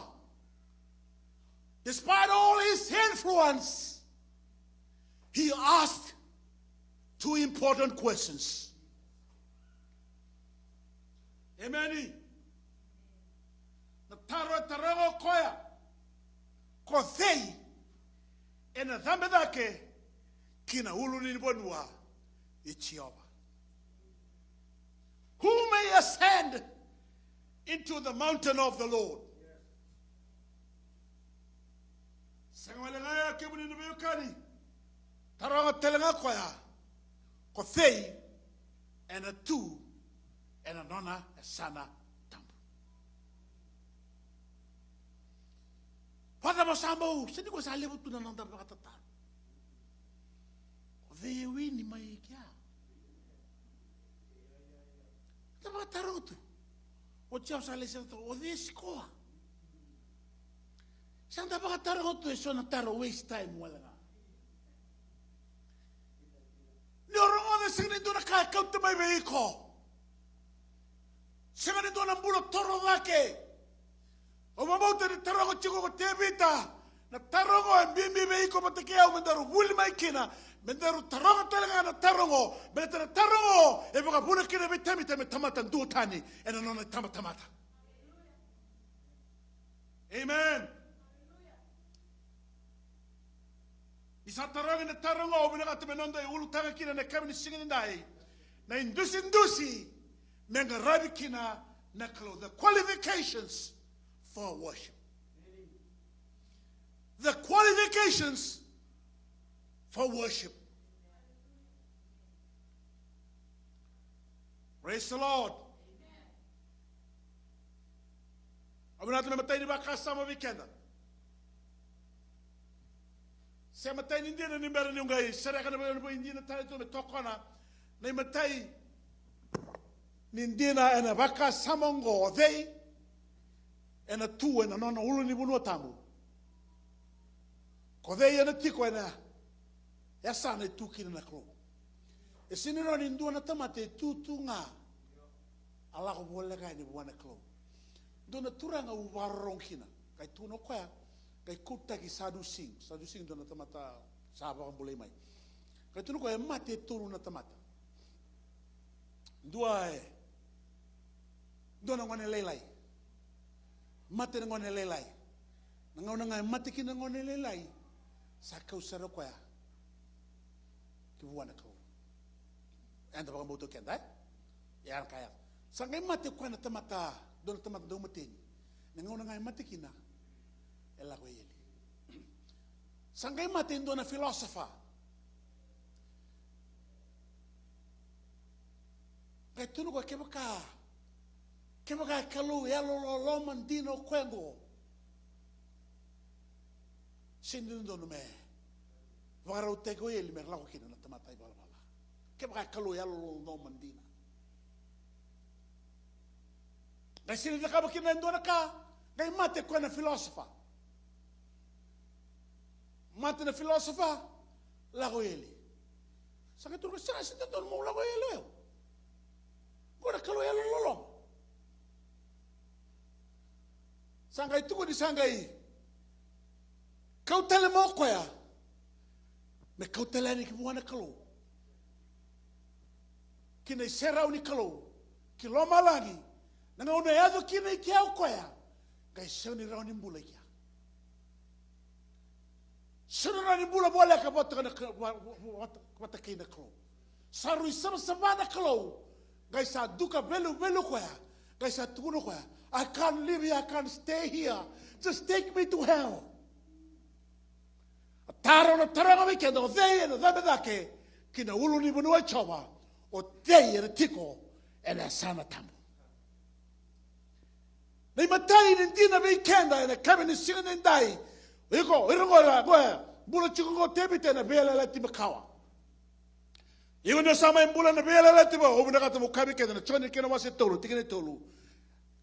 despite all his influence, he asked two important questions. Amen. Na taro koya ko thei ena dhambe dake kina ulu ni bonua. Who may ascend into the mountain of the Lord? Taranga telenga koya. Ko fei and a two and a nona a sana tambu. Pada masamo sini ko sa lebu tu na nanda bakatata. Fei wi ni mai kia. Tama tarotu. O tia sa le sento o de skoa. Santa bakatarotu e sona taro waste time wala. Orang singin do na kakau te mai veiko. Singin do na mbulo toro wake. O mamauta ni tarongo chiko ko tebita. Na tarongo e bimbi veiko patakea o mendaru wuli mai kina. Mendaru tarongo talaga na tarongo. Mendaru tarongo e baka buna kina vitami tame tamata duotani. E na nona tamata. Amen. Isa tarongo na tarongo o bina kata menondo e ulu tanga kina na kami ni singin dai. Na indusi menga rabi kina na kalo. The qualifications for worship. The qualifications for worship. Praise the Lord. Abinatu me matay ni baka sama weekenda. Se matay ni ndina ni mbere ni ngai sereka na bo ndina tale to me tokona na matay ni ndina ena baka samongo they ena tu ena nona ulu ni bunu tamu ko they ena tiko ena ya sana tu kina na klo e sinero ni ndona tamate tu nga ala ko bolle ga ni buana klo dona turanga u warong kina kai tu no kwa kai kuta ki sadu sing dona tamata saba kan boleh mai kai tu no kwa mate tulu na tamata dua dona ngone lelai mate ngone lelai ngona ngai mate kina ngone lelai sakau sero kwa ki buana klo anda baka moto kenda ya kaya sangai mate kwa na tamata dona tamata do mateni ngona ngai mate kina ela ko yeli sangai mate dona philosopher kai tunu ko kebaka kalu ya lo mandino kwengo sindindo no me varo te ko yeli mer la ko kina na tamata ibala bala kebaka kalu ya lo mandina dai sini de kaba kina ndona ka dai mate ko na philosopher mate na philosopher la ko yeli sanga tu ko sa sindindo mo la ko yeli ora kalu ya lo sangai tuko di sangai kau tele mo koya me kau tele ni ki buana kalo kina serau ni kalo ki lo malangi nanga ona yazo kina ki au koya kai soni rauni mbula kia soni rauni mbula bola ka bota kana bota kina kalo saru isama sabana kalo kai sa duka belu koya kai sa tuno koya I can't live here, I can't stay here. Just take me to hell. Taro na taranga me kendo they na dabedake kina ulu ni bunua chova o they na tiko ena sana tamu. Nei matai ni dina me kenda ena kabini singa ndai. Iko irongora goya bula chiko tebite na bela la timakawa. Iwo no sama mbula na bela la tiba obuna kata mukabi kenda na choni kena wase tolu tikene tolu.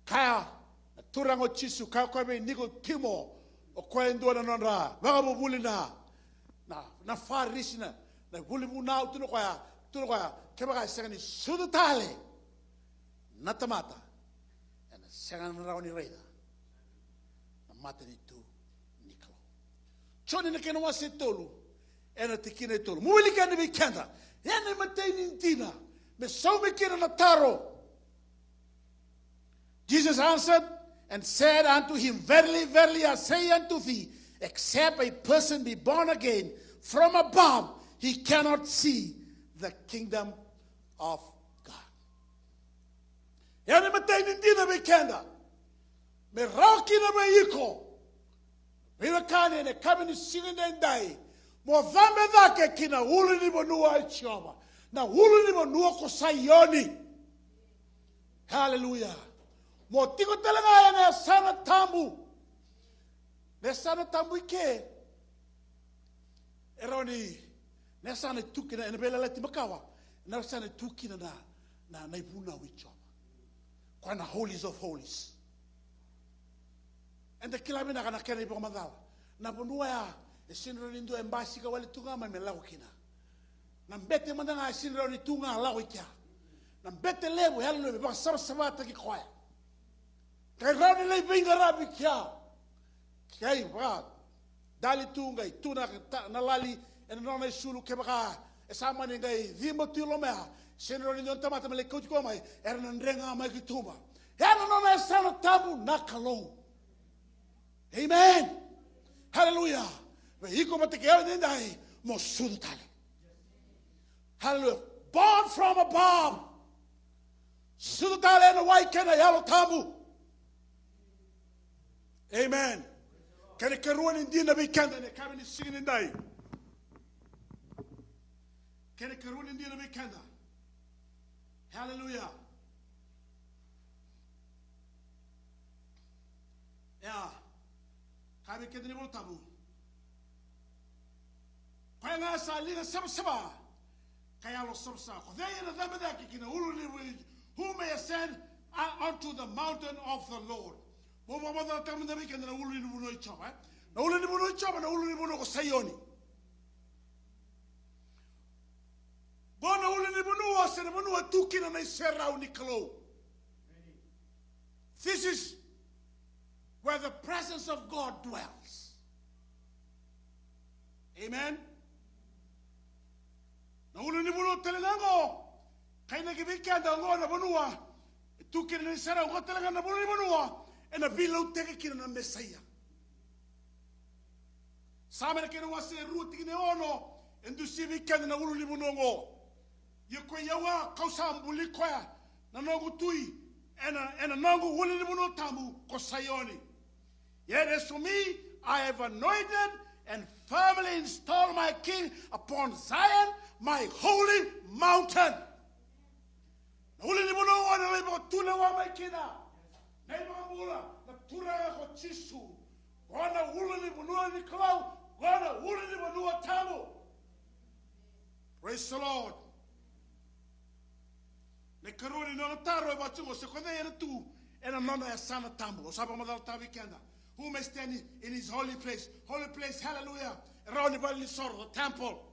Kaya turango chisu kaya kwa me niko timo o kwa ndo na nonra waga bubuli na farisi na buli muna tuno kwa keba ka segani sudu tale na tamata na segani rauni reida na mata ni tu niklo choni na kena wase tolu ena tikine tolu muwili kani bi kenda yana matei ntina me so me kira na taro. Jesus answered and said unto him, Verily, verily, I say unto thee, except a person be born again from above, he cannot see the kingdom of God. Yani matay nindina be kenda. Me raki na me iko. Me wakane ne kabini singin den dai. Mo vame dake kina ulu ni bonua I Jehova. Na ulu ni bonua ko Sayoni. Hallelujah. Mo tiko telenga ya ne sana tambu. Ne sana tambu ike. Eroni ne sana tukina ene bela lati makawa. Ne sana tukina na ibuna wi Jehova. Kwa na holies of holies. And the kilabina kana kena ipo madala. Na bonua ya sinro nindo embasi ka wale tunga ma melago kina. Na mbete mandanga sinro ni tunga lago ikia. Na mbete lebo hello ba sabata ki khoya. Kai rani le binga rabi kia. Kai ba dali tunga tuna na lali en no me sulu ke ba esa mani ngai vimo tilo mea. Sinro ni nonta mata mele koti ko mai erna ndrenga mai ki tumba. Hena no me sana tabu nakalo. Amen. Hallelujah. Hiko matekeo nindai mo sudutale. Hallelujah. Born from above. Sudutale na wai kena yalo tamu. Amen. Kene karuan indi na bikanda ne kami ni singin indai. Kene karuan indi na bikanda. Hallelujah. Yeah. Kami kene ni mo tamu. Kaya sa lina sabsaba kaya lo sabsa ko they na dabada kina ulu who may ascend unto the mountain of the Lord mo da tamu da bikena na ulu ni buno ichaba na ulu ni buno ichaba na ulu ni buno ko Sayoni bona ulu ni buno ase na buno tukina na serau ni klo. This is where the presence of God dwells. Amen. Na ulu ni buno telengango kaina ki bikanda ngo na bunua tukina ni sera ngo telenga na buno ni bunua ena bilo teke kina na Messiah samena kina wase ruti kine ono endusi bikanda na ulu ni buno ngo yeko yawa kausa mbuli koya na nongo tui ena nongo ulu ni buno tamu ko Sayoni. Yet as for me I have anointed and firmly install my king upon Zion, my holy mountain. Holy ni mono wana lebo tuna wa makina. Neba mula na tura ko chisu. Wana hulu ni mono ni klau. Wana hulu ni mono tamu. Praise the Lord. Ne karuni no taro ba tungo se kone yana tu ena mama ya sana tamu. Osaba madal tabi kenda. Who may stand in his holy place? Holy place, hallelujah. Around the body the temple.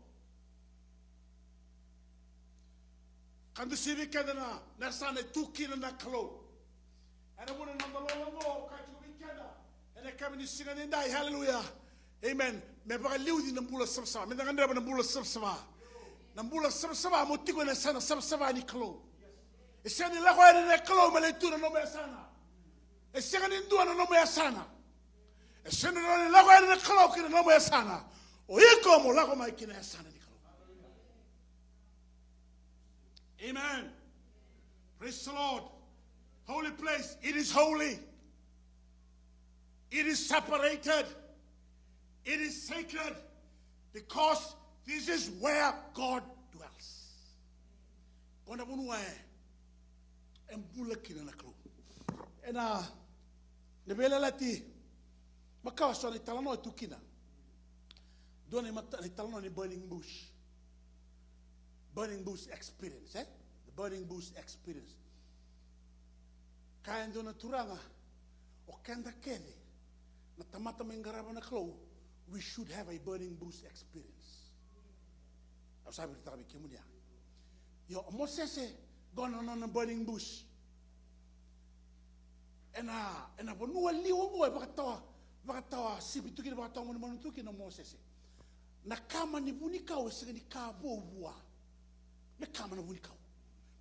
Kan du sivi kadana nasane tukina na klo. And I want to number long kachu bikada. And I come in singing in die, hallelujah. Amen. Me ba liudi na mbula sabsaba. Me ngandra ba na mbula sabsaba. Na mbula sabsaba motiko na sana sabsaba ni klo. Isani la kwa na klo mele tu na no me sana. Isani ndu na no me sana. Esendo no la kwa na klo kina no me sana. Oiko mo la kwa mai kina sana ni klo. Amen. Praise the Lord. Holy place, it is holy. It is separated. It is sacred because this is where God dwells. Ona bunwa embula kina na klo. Ena nebela lati makawa so ni talano tukina. Doni mata ni talano ni burning bush. Burning bush experience, eh? The burning bush experience. Kaya ndo na turanga o kenda kede na tamata mengaraba na klo, we should have a burning bush experience. Au sabi tabi kemunia. Yo Moses gone on a burning bush. Ena bonua liwo mo bakatawa sibi tukina bakatawa mo tukina Moses. Na kama ni bunika o sini ka bobua. Na kama na bunika.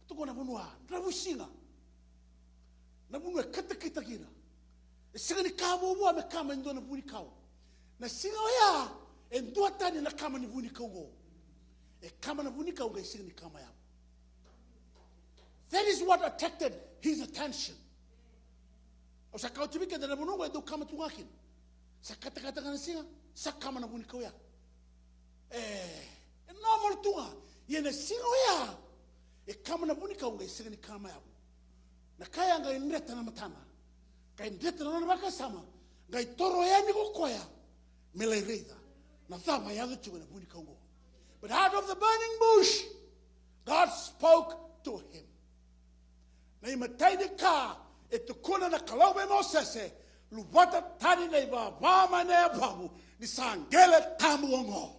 Tukona bonua, trabusinga. Na bunua kata kina. Sini ka bobua me kama ndo na bunika. Na singa ya endo tani na kama ni bunika go. E kama na bunika go sini kama ya. That is what attracted his attention. O sa kautibika na bonua do kama tungakin. Sa kata kana singa sa kama na bunika ya. E normal tunga. Iene singo ya. E kama na bunika unga isega ni kama yabu. Na kaya nga indeta na matama. Ka indeta na baka sama. Nga itoro ya ni kokoya. Mele reida. Na thama ya lutu na bunika ungo. But out of the burning bush, God spoke to him. Na imataini ka etukuna na kalawe Moses luwata tani na iba wama na babu ni sangele tamu ongo.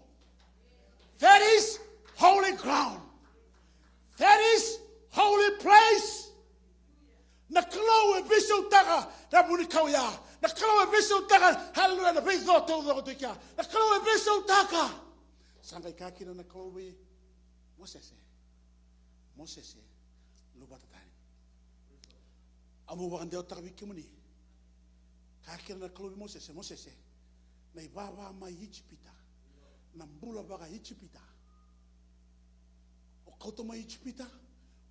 That is holy ground. That is holy place. Na kalawe biso taka na bunikau ya. Na kalawe biso taka hallelujah na biso todo kia. Na kalawe biso taka. Sangai kakina na kalawe Moses luwata tani. Amu wakandeo takawi kimuni. Kakira na kalobi Moses na ibaba ma Egypta. Na mbula baga Egypta. O kauto ma Egypta.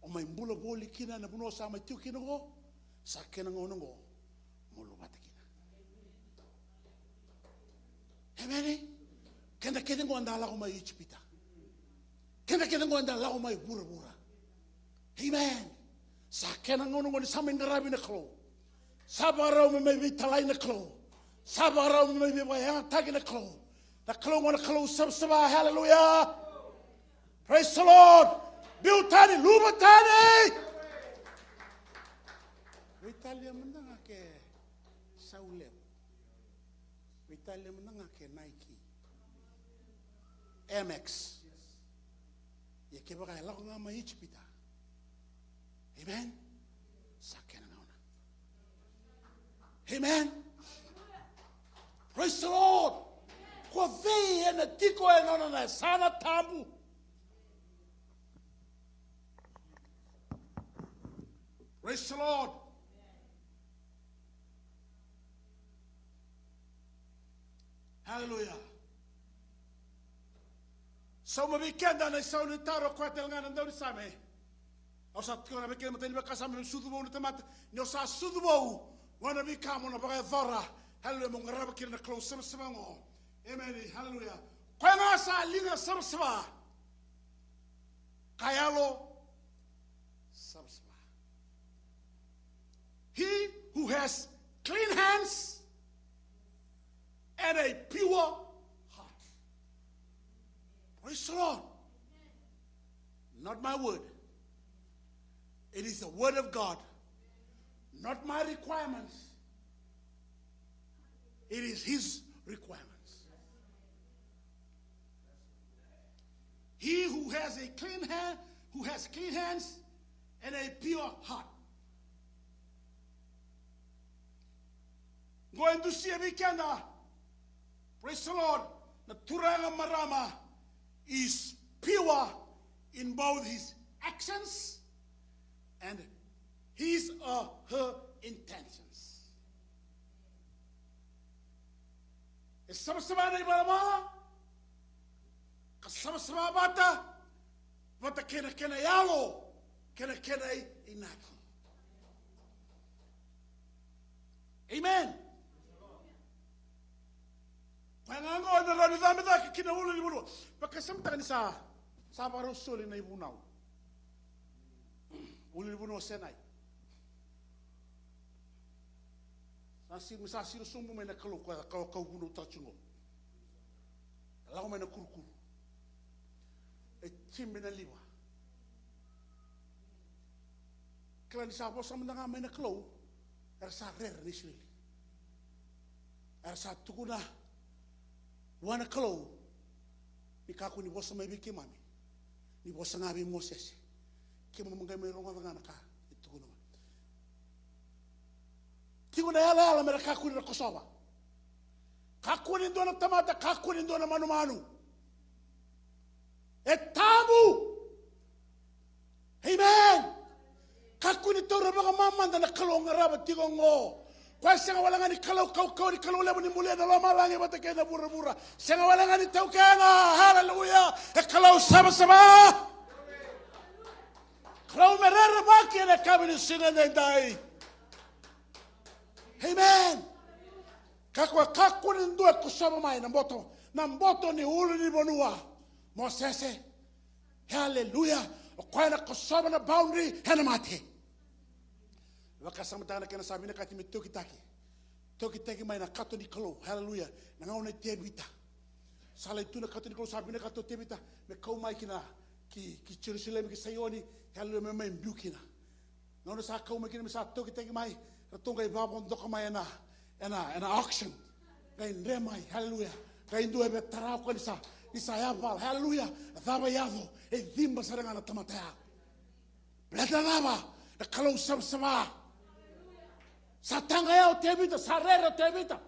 O ma mbula boli kina na buno sa ma tiu kina go. Sa kena ngono go. Mulu bata kina. Amen. Kenda kena go andala go ma Egypta. Kenda kena go andala go ma bura. Amen. Sa kena ngono go ni sa mengarabi na klo. Sabarau me be talai na klo. Sabarau me be bayang tagi na klo. Na klo ngona klo sab hallelujah. Praise the Lord. Biutani lubatani. Italia menanga ke Saulem. Italia menanga ke Nike. MX. Ye ke bagai la nga ma Egypta. Amen. Sakena ngona. Amen. Praise the Lord. Kwa vei ena tiko e ngona na sana tabu. Praise the Lord. Hallelujah. So mabikenda na sauni taro kwa telngana ndoni same. Osa tkona bekena mateni bakasame sudubo na tamat. Ni osa sudubo wana bikamo na baga dhora. Hallelujah mungaraba kina na close sama ngo. Amen. Hallelujah. Kwa ngasa linga sama. Kayalo sama. He who has clean hands and a pure heart. Praise the Lord. Not my word. It is the word of God. Not my requirements. It is his requirements. He who has a clean hand, who has clean hands and a pure heart. Going to see a weekend. Praise the Lord. The Turanga Marama is pure in both his actions and his or her intentions. Sama-sama na ibalama, kasama-sama bata kena yalo, kena inaki. Amen. Pangango na rani dami da kina ulo ni bulo. Pagkasamta ni sa baro soli na ibunaw. Ulo ni buno senay. Sa siro sumbu may nakalo kau buno tachungo. Lao may nakurkur. E timbe na liwa. Kala ni sa bosa nga may nakalo. Era sa rer ni swili. Era sa tukuna wana kalo ni kaku ni bosa mai biki mami ni bosa ngabi Moses kimo mga may ronga ngana ka itukuna tikuna yala mera kaku ni kosoba kaku ni ndona tamata kaku ni ndona manu etabu amen kaku ni tora mga mamanda na kalo ngaraba tigongo. Kwa senga walanga ni kalau ni kalau lebo ni mulia na lama langi bata kena bura. Senga walanga ni tau kena. Hallelujah. E kalau sama-sama. Kalau merera baki na kami ni sina na dai. Amen. Kakwa kaku ni ndua kusama mai na mboto ni ulu ni bonua. Mosese. Hallelujah. O kwa na kosoba na boundary hena mate. Wakasama tana kena sabi na kati me toki taki. Toki taki mai na kato ni kalo. Hallelujah. Na ngaone tebita. Sala itu na kato ni kalo sabi na kato tebita. Me kau mai kina ki Jerusalem ki sayoni. Hallelujah me mai mbiu kina. Ngaone sa kau mai kina me sa toki taki mai. Ratonga I babon doka mai ena auction. Gai nre mai. Hallelujah. Gai ndu ebe tarau kwa nisa yaval. Hallelujah. Thaba yavo. E dhimba saranga na tamatea. Bleda lava. Na kalau sama. Sa tanga yao tebita. Sa rera tebita.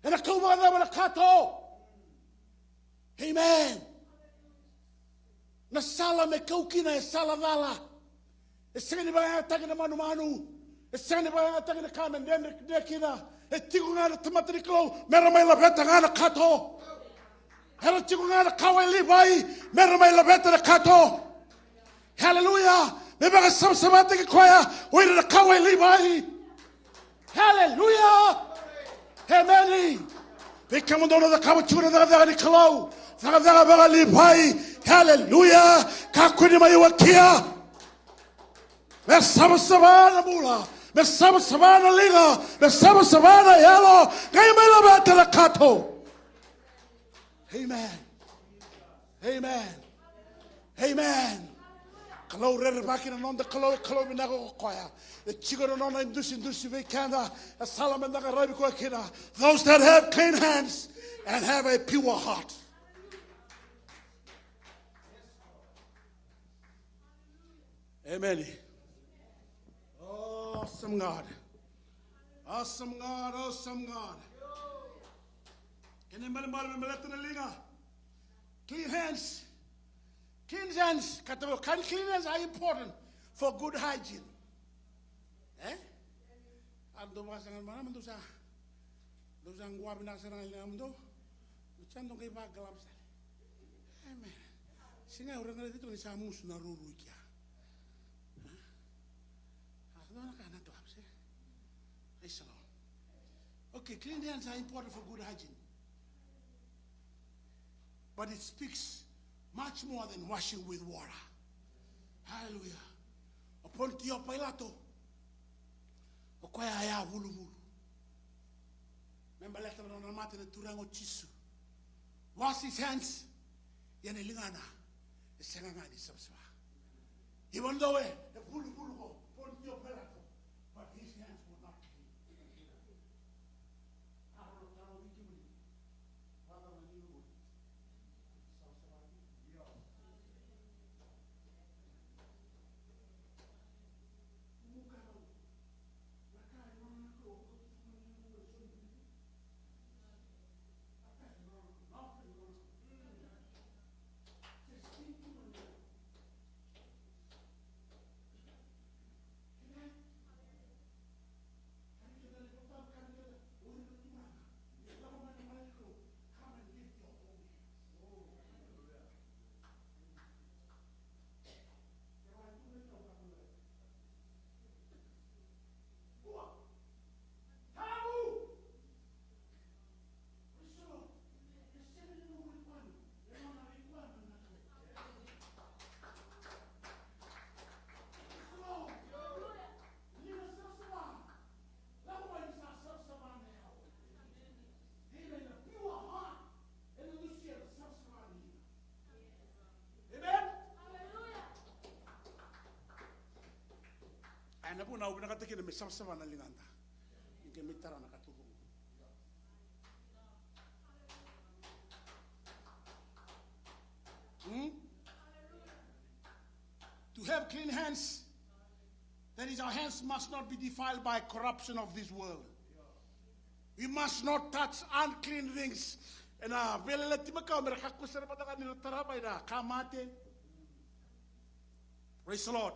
E na kau mga dhaba na kato. Amen. Na sala me kau kina e sala dhala. E sengani ba nga tagi na manu. E sengani ba nga tagi na kamen. Ne kina. E tigo nga na tamata ni klau. Mera mai la beta nga na kato. Hela tigo nga na kawai libai. Mera mai la beta na kato. Hallelujah. Me baga samsamate ki koya. Uira na kawai libai. Hallelujah. Amen. Me kamundono da kawa chura da ni klau. Daga baga libai. Hallelujah. Kakuni mai wakia. Me samsamana mula. Me samsamana liga. Me samsamana yellow. Gaya mai la beta na kato. Amen. Amen. Amen. Kalau rere bakina nonda kalau minago koya. The chigoro nona indusi ve kanda. A salamanda rabi ko kina. Those that have clean hands and have a pure heart. Amen. Awesome God. Awesome God. Awesome God. Clean hands. Clean hands. Clean hands are important for good hygiene. Eh? Ando masangan mana mendosa. Dosa gua bina serang ini amdo. Lucando kay ba gloves. Amen. Singa orang ngalito ni sa mus na ruru kya. Ano na kana gloves eh? Praise the Lord. Okay, clean hands are important for good hygiene. But it speaks much more than washing with water. Hallelujah. Upon Tio Pilato, okoya ya vulu. Remember letter on mate na turango chisu. Wash his hands. Yane lingana. Esenganga ni sabswa. Even though the vulu go upon Tio Pilato, but his hands were not clean. Na puna ubina kataki na mesama na linganda. Nke mitara na katubu. To have clean hands, that is, our hands must not be defiled by corruption of this world. We must not touch unclean things. And praise the Lord.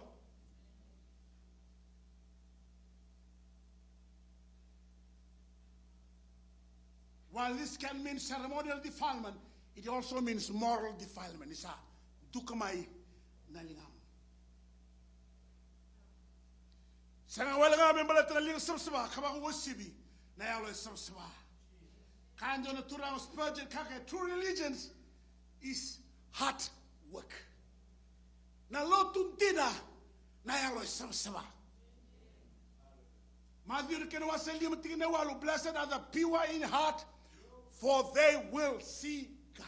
While this can mean ceremonial defilement, it also means moral defilement. Isa dukamay nalingam. Sanga wala nga membala talaling sabsaba kabang wasibi na yalo sabsaba. Kanjo na turang Spurgeon kaka true religions is hard work. Na lotun tina na yalo sama. Matthew kena waseli matigine walu, blessed are the pure in heart, for they will see God.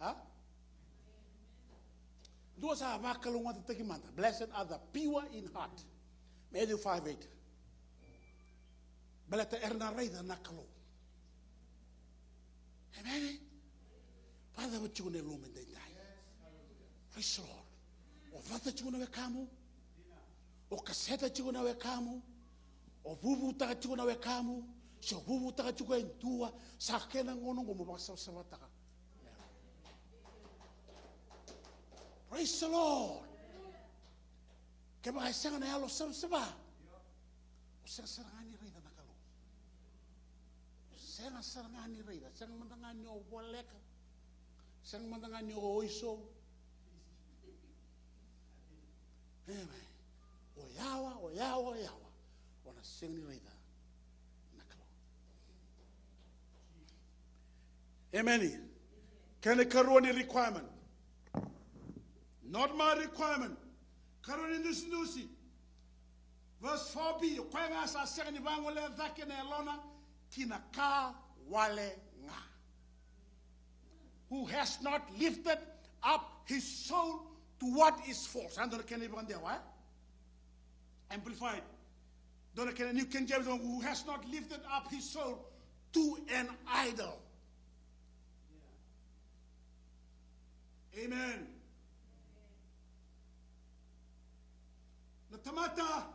Huh? Those are vakalung wat tekimanta. Blessed are the pure in heart. Matthew 5:8. Belata erna reida nakalo. Amen. Father, what you gonna lumen they die? Praise the Lord. O vata you gonna wekamu? O kaseta you gonna wekamu? O bubu taka you gonna wekamu? So bubu taka you gonna endua? Sakena ngono ngomo baksa taka. Praise the Lord. Kaya ba isang na yalo sama. O sarangani reida nakalo. Sarangani reida. Sang mandangani o waleka. Sang mandangani o oiso. Amen. Oyawa. Ona sing ni reida nakalo. Amen. Can a karoni requirement? Not my requirement. Karoni nusi. Verse 4b. Kwanga sa sengni bangole dhake na elona kina ka wale nga. Who has not lifted up his soul to what is false. And don't can even there, what? Amplified. Don't can New King James, who has not lifted up his soul to an idol. Amen. Na tamata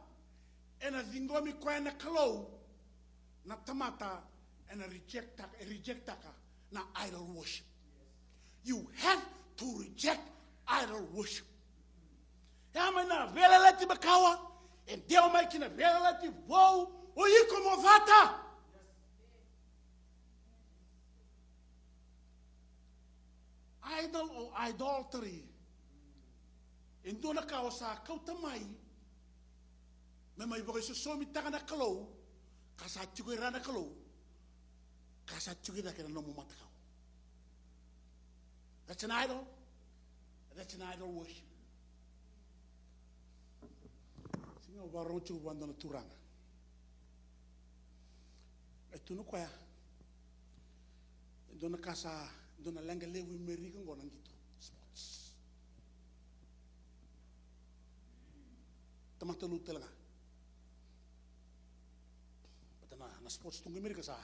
ena zingomi kwa na kalo na tamata ena rejectaka na idol worship. You have to reject idol worship. Yamana velelati bakawa and deo making a velelati wo o yiko movata. Idol or idolatry. Indona kaosa kautamai. Mema ibogeso somi taka na kalo, kasa chugi rana kalo, kasa chugi na kena nomu matakao. That's an idol. That's an idol worship. Singa ubarong chugi wando na turanga. Etu no kwaya. Dona kasa, dona lenga lewi meriga ngona ngito. Sports. Tamata lutelanga. Na sports tungu Amerika sa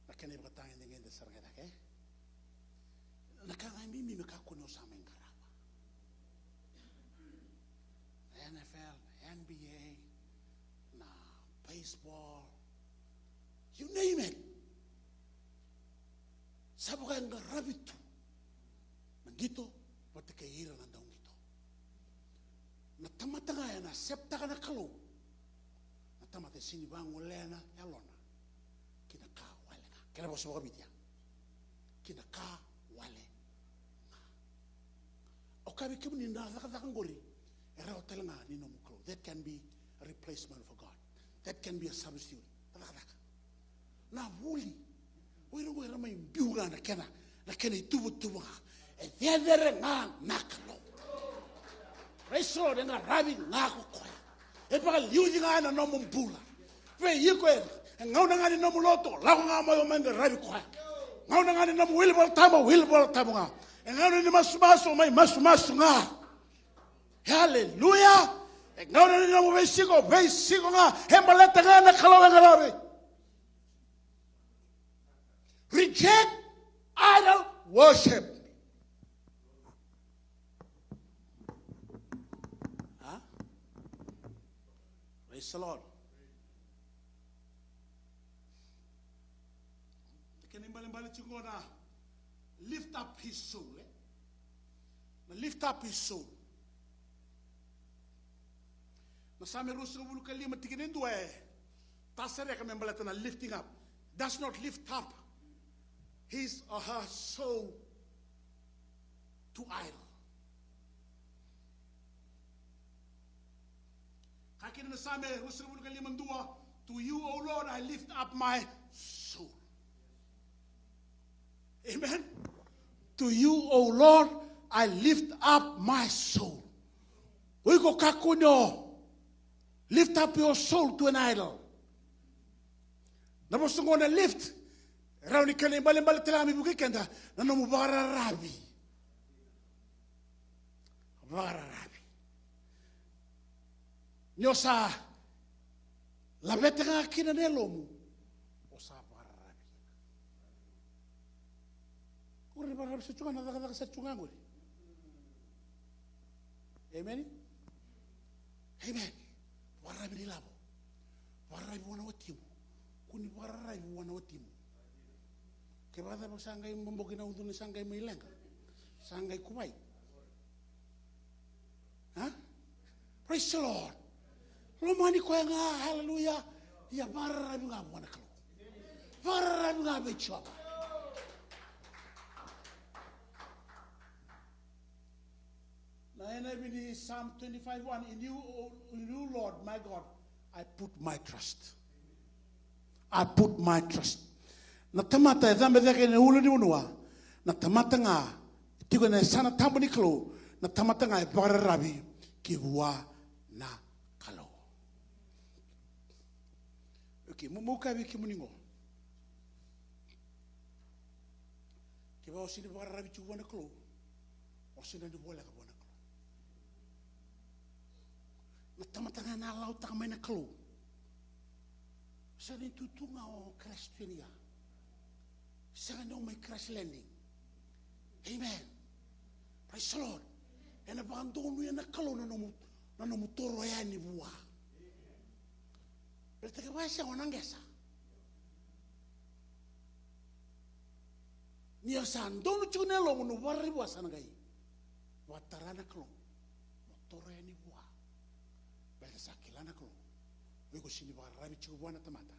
na kene bakatang dengan de sarangeda ke na kanga mimi mekakuno sa mengarapa NFL, NBA, na baseball, you name it. Sabukan ngarabitu mangito pati kaira nandang gito na tamatanga ya na septa kana kalo na tamate sinibang ulena yalona kinaka wale nga. Kaya boso ko bitya. Kinaka wale nga. O kabi kimu ni nakakang gori. Era hotel nga ni nomuklo. That can be a replacement for God. That can be a substitute. Nakakaka. Na wuli. Wira may biu nga na kena itubo nga. E vedere nga nakalo. Reso de nga rabi nga kukoya. E paka liuji nga na nomumpula. Ve yiko ngau na ngani nomu loto la nga mo manga rabi kwa ngau na ngani nomu wilbol tamo nga ngau ni masumaso mai masumaso nga hallelujah ngau na nomu besiko nga hembaleta nga na kalawa nga rabi. Reject idol worship. Huh? Praise the Lord. Lift up his soul. Lift up his soul. Masame rusu bulu kalima tiginin dua. Tasere kami membalatana lifting up. Does not lift up his or her soul to idol. Kakin masame rusu bulu kalima dua. To you, O Lord, I lift up my soul. Amen. To you, O Lord, I lift up my soul. Uiko kakunyo. Lift up your soul to an idol. Namos ngona lift. Rauni kane bale telami bukikenda. Nano mubara rabi. Mubara rabi. Nyosa. La vetenga kina nelomu. Osa mubara rabi. Uri mubara rabi sechunga nadaka sechunga nguri. Amen. Amen. Warabi ni labo. Warabi wana watimu. Kuni warabi wana watimu. Kebada ba sangai mambogi na udun sangai mailenga. Sangai kuwai. Huh? Praise the Lord. Lomani ko nga hallelujah. Ya warabi nga wana kalo. Warabi nga bechoba. In Psalm 25:1, in you, Lord, my God, I put my trust. I put my trust. Na tamata zambe zake ne ulu ni unua. Na tamata nga tigo na sana tambo ni kalo. Na tamata nga bara rabi kiwa na kalo. Okay, muka wiki muningo. Kiwa osini bara rabi kiwa na kalo. Osini ni bola kabona. Na tamatanga na lau takamai na kalo. Sa rin tutunga o crash tunia. Sa rin may crash landing. Amen. Praise the Lord. E na abandono yan na kalo na namutoro yan ni buwa. Pero taga ba siya wananggesa? Niya sa andono chunelo mo nuwari buwa sa nagay. Watara na kalo. Mutoro yan ni buwa. Sakilana ko yuko sini bakarabi chuko bwana tamata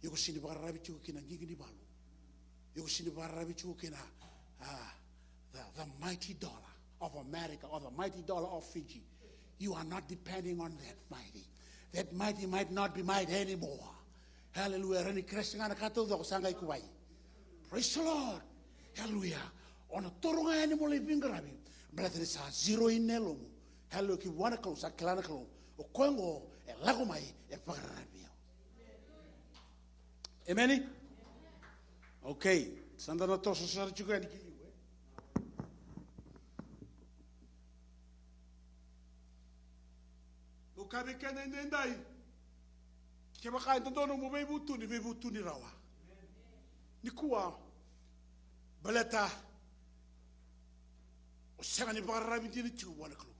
yuko sini bakarabi chuko kina ngigi ni balu yuko sini bakarabi chuko kina the mighty dollar of America or the mighty dollar of Fiji. You are not depending on that mighty might not be mighty anymore. Hallelujah. Rani kreshanga na kato do sangai kuwai. Praise the Lord. Hallelujah. Ono toronga yani mo living grabi brother sa zero in nelomu. Hallelujah ki wana kalo sakilana kalo o kongo e lago mai e pagarabio. Amen. Okay, sanda na toso sa chuka ni kiwe. O kabe kana ndai. Ke baka ndono mo bebutu ni rawa. Ni kuwa baleta o sanga ni pagarabi ni chu wana klo.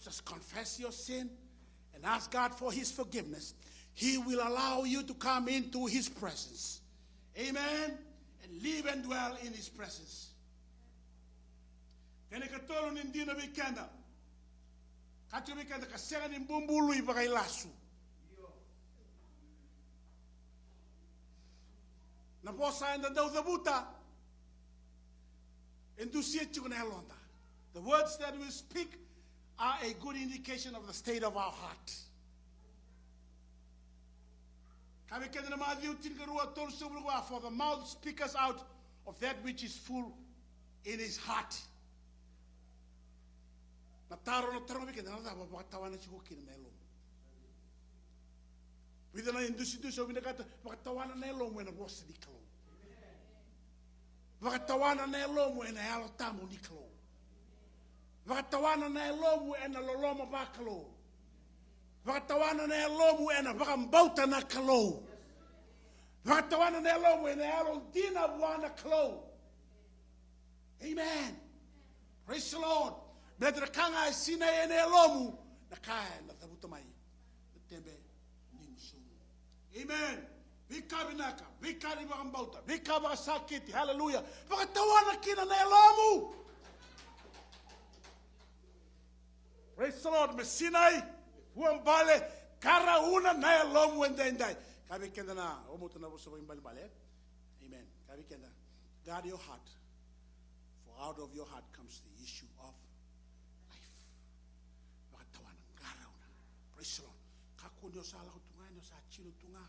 Just confess your sin and ask God for His forgiveness. He will allow you to come into His presence. Amen. And live and dwell in His presence. Kene katolo nindina bikenda. Kacho bikenda kasera ni mbumbulu ibagay lasu. Na bosa enda daw zabuta. Endusiet chukuna helonda. The words that we speak are a good indication of the state of our heart. For the mouth speaks out of that which is full in his heart. Vakatawana na elomu ena loloma bakalo. Vakatawana na elomu ena vakambauta na kalo. Vakatawana na elomu ena alondina wana kalo. Amen. Praise the Lord. Bedra kanga sina ena elomu na kaya na tabuta mai. Tembe nimsu. Amen. Vikabinaka, vikari vakambauta, vikabasakiti. Hallelujah. Vakatawana kina na elomu. Praise the Lord. Mesinai, huambale, kara una na elomu wendendai. Kabi kenda na omoto na boso imbali bale. Amen. Kabi kenda. Guard your heart, for out of your heart comes the issue of life. Wakatawana kara una. Praise the Lord. Kakunyo sa ala kutunga, nyo sa chino tunga.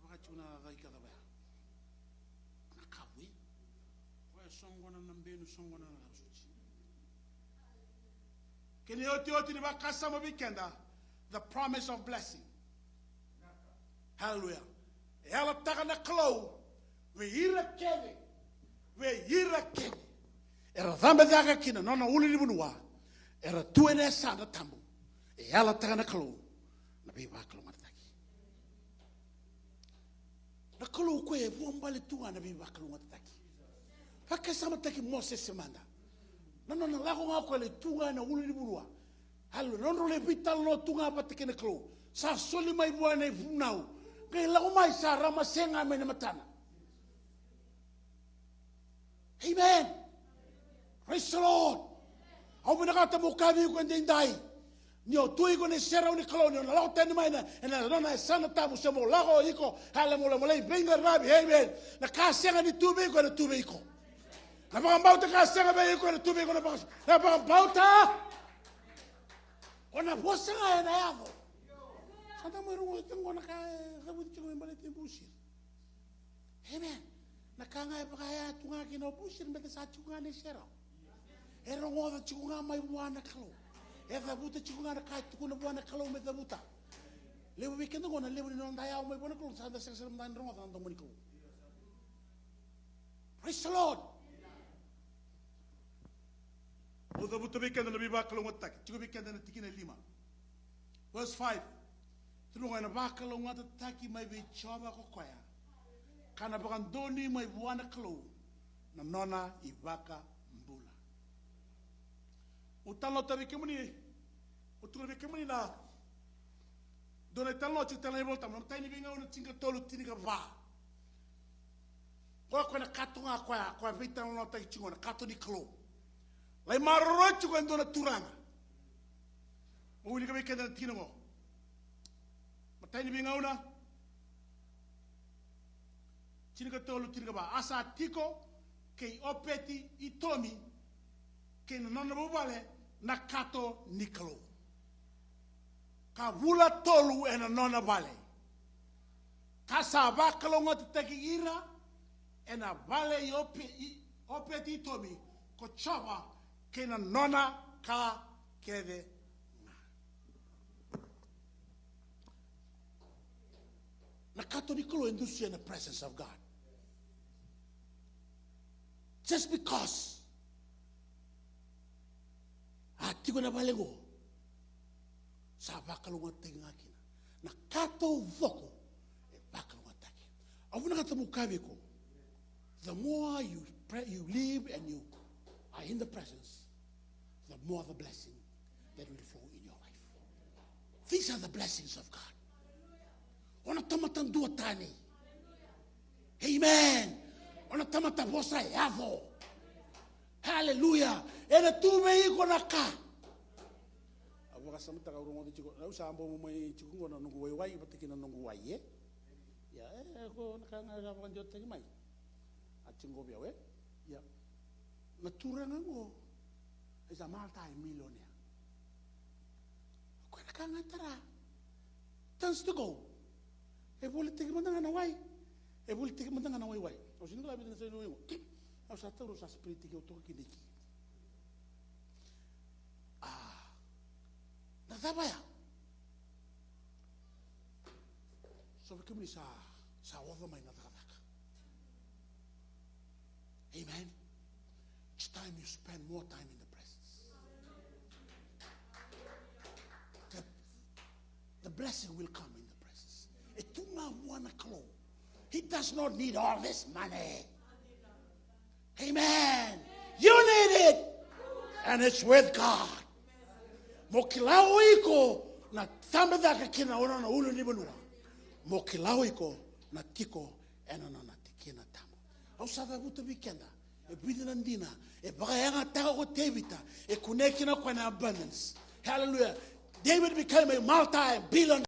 Abaka chuna gaika da ba. songona nambenu songona na suci. Kini oti ni bakasa mo weekenda, the promise of blessing. Hallelujah. Ela taka na klo, we hira kene. Era dhambe daga kina nona uli ni bunua. Era tuene sana tambu. Ela taka na klo, na biba klo mataki. Na klo kwe vuambale tuwa na biba klo mataki. Haka sama taki Moses semanda. Nona na lako nga kwa le tuwa na uli ni bunua. Hallelujah. Nono le vital no tuwa patake na klo. Sa soli mai buana vunau. Kaya lako mai sa rama senga mene matana. Amen. Praise the Lord. Au binakata mukabi ko ndindai. Nio tui ko ne sera ni kolonio na lao tani mai na na sana tamu se mo lago iko hala mo mo lei benga rabi. Amen. Na ka senga ni tubi ko na tubi iko. Na ba mbauta ka senga be iko na tubi ko na ba. Na ba mbauta. Ona bosa na yavo. Santa mo ro tengo na ka gabu tigo mbale tembushi. Amen. Na kanga e pakaya tunga kino bushir mbete sa tunga ne shera. Era ngoda tunga mai buana kalo. Era buta tunga na kai tukuna buana kalo me da buta. Lewo weekend ngona lewo ni nonda ya mai buana kalo sa da sesa mdan ronga da ndong kalo. Praise the Lord. Oda buta weekend na biba kalo ngotak. Tugo weekend na tikina lima. Verse 5. Tunga na bakalo ngata taki mai be choba ko koya. Kana bakandoni mai buana klo na nona ibaka mbula. Utalo tabi kemuni na dona talo chitala ni volta no taini binga una tinga tolu tinika va. Kwa na katunga kwa vita no tai chingona kato ni klo. Lai marrochu kwa dona turanga. Uli ka bekenda tinamo. Mataini binga una Tinika tolu tinika ba asa tiko kei opeti itomi kei nana bubale na kato nikalo. Ka vula tolu e na nona vale. Ka sa bakalo ngoti teki ira e na vale i opeti itomi ko chava kei na nona ka kede. Na kato nikalo indusia in the presence of God. Just because ati ko na balego sa bakalunga tinga kina na kato voko e bakalunga taki avuna kata mukabe ko the more you pray, you live and you are in the presence, the more the blessing that will flow in your life. These are the blessings of God. Ona tamatan dua tani. Amen. Ona tamata bosa yavo. Hallelujah. Ena tume iko na ka. Abuka samta ka urungo de chiko. Na usambo mo mai chiko ngona nungu wai wai patiki na nungu wai ye. Ya ko nakanga ga banjo tani mai. Achingo bia we. Ya. Na turanga ngo. Is a multi-millionaire. Ko nakanga tara. Tons to go. E vole tiki mandanga na wai. E vole tiki mandanga na wai wai. O singo la bidina seno yo. O sa toro sa spirit ki o to ki diki. Na zabaya. So we come sa over my na daka. Amen. Each time you spend more time in the presence, the blessing will come in the presence. Etuma wana klo. He does not need all this money. Amen. You need it. And it's with God. Mokilao iko na tambe daka kina ona na ulu ni banua. Mokilao iko na tiko ena na tikina tamo. Au sava buta bikenda. E bidina ndina. E bagayanga taka ko tebita. E kunekina kwa na abundance. Hallelujah. David became a multi-billion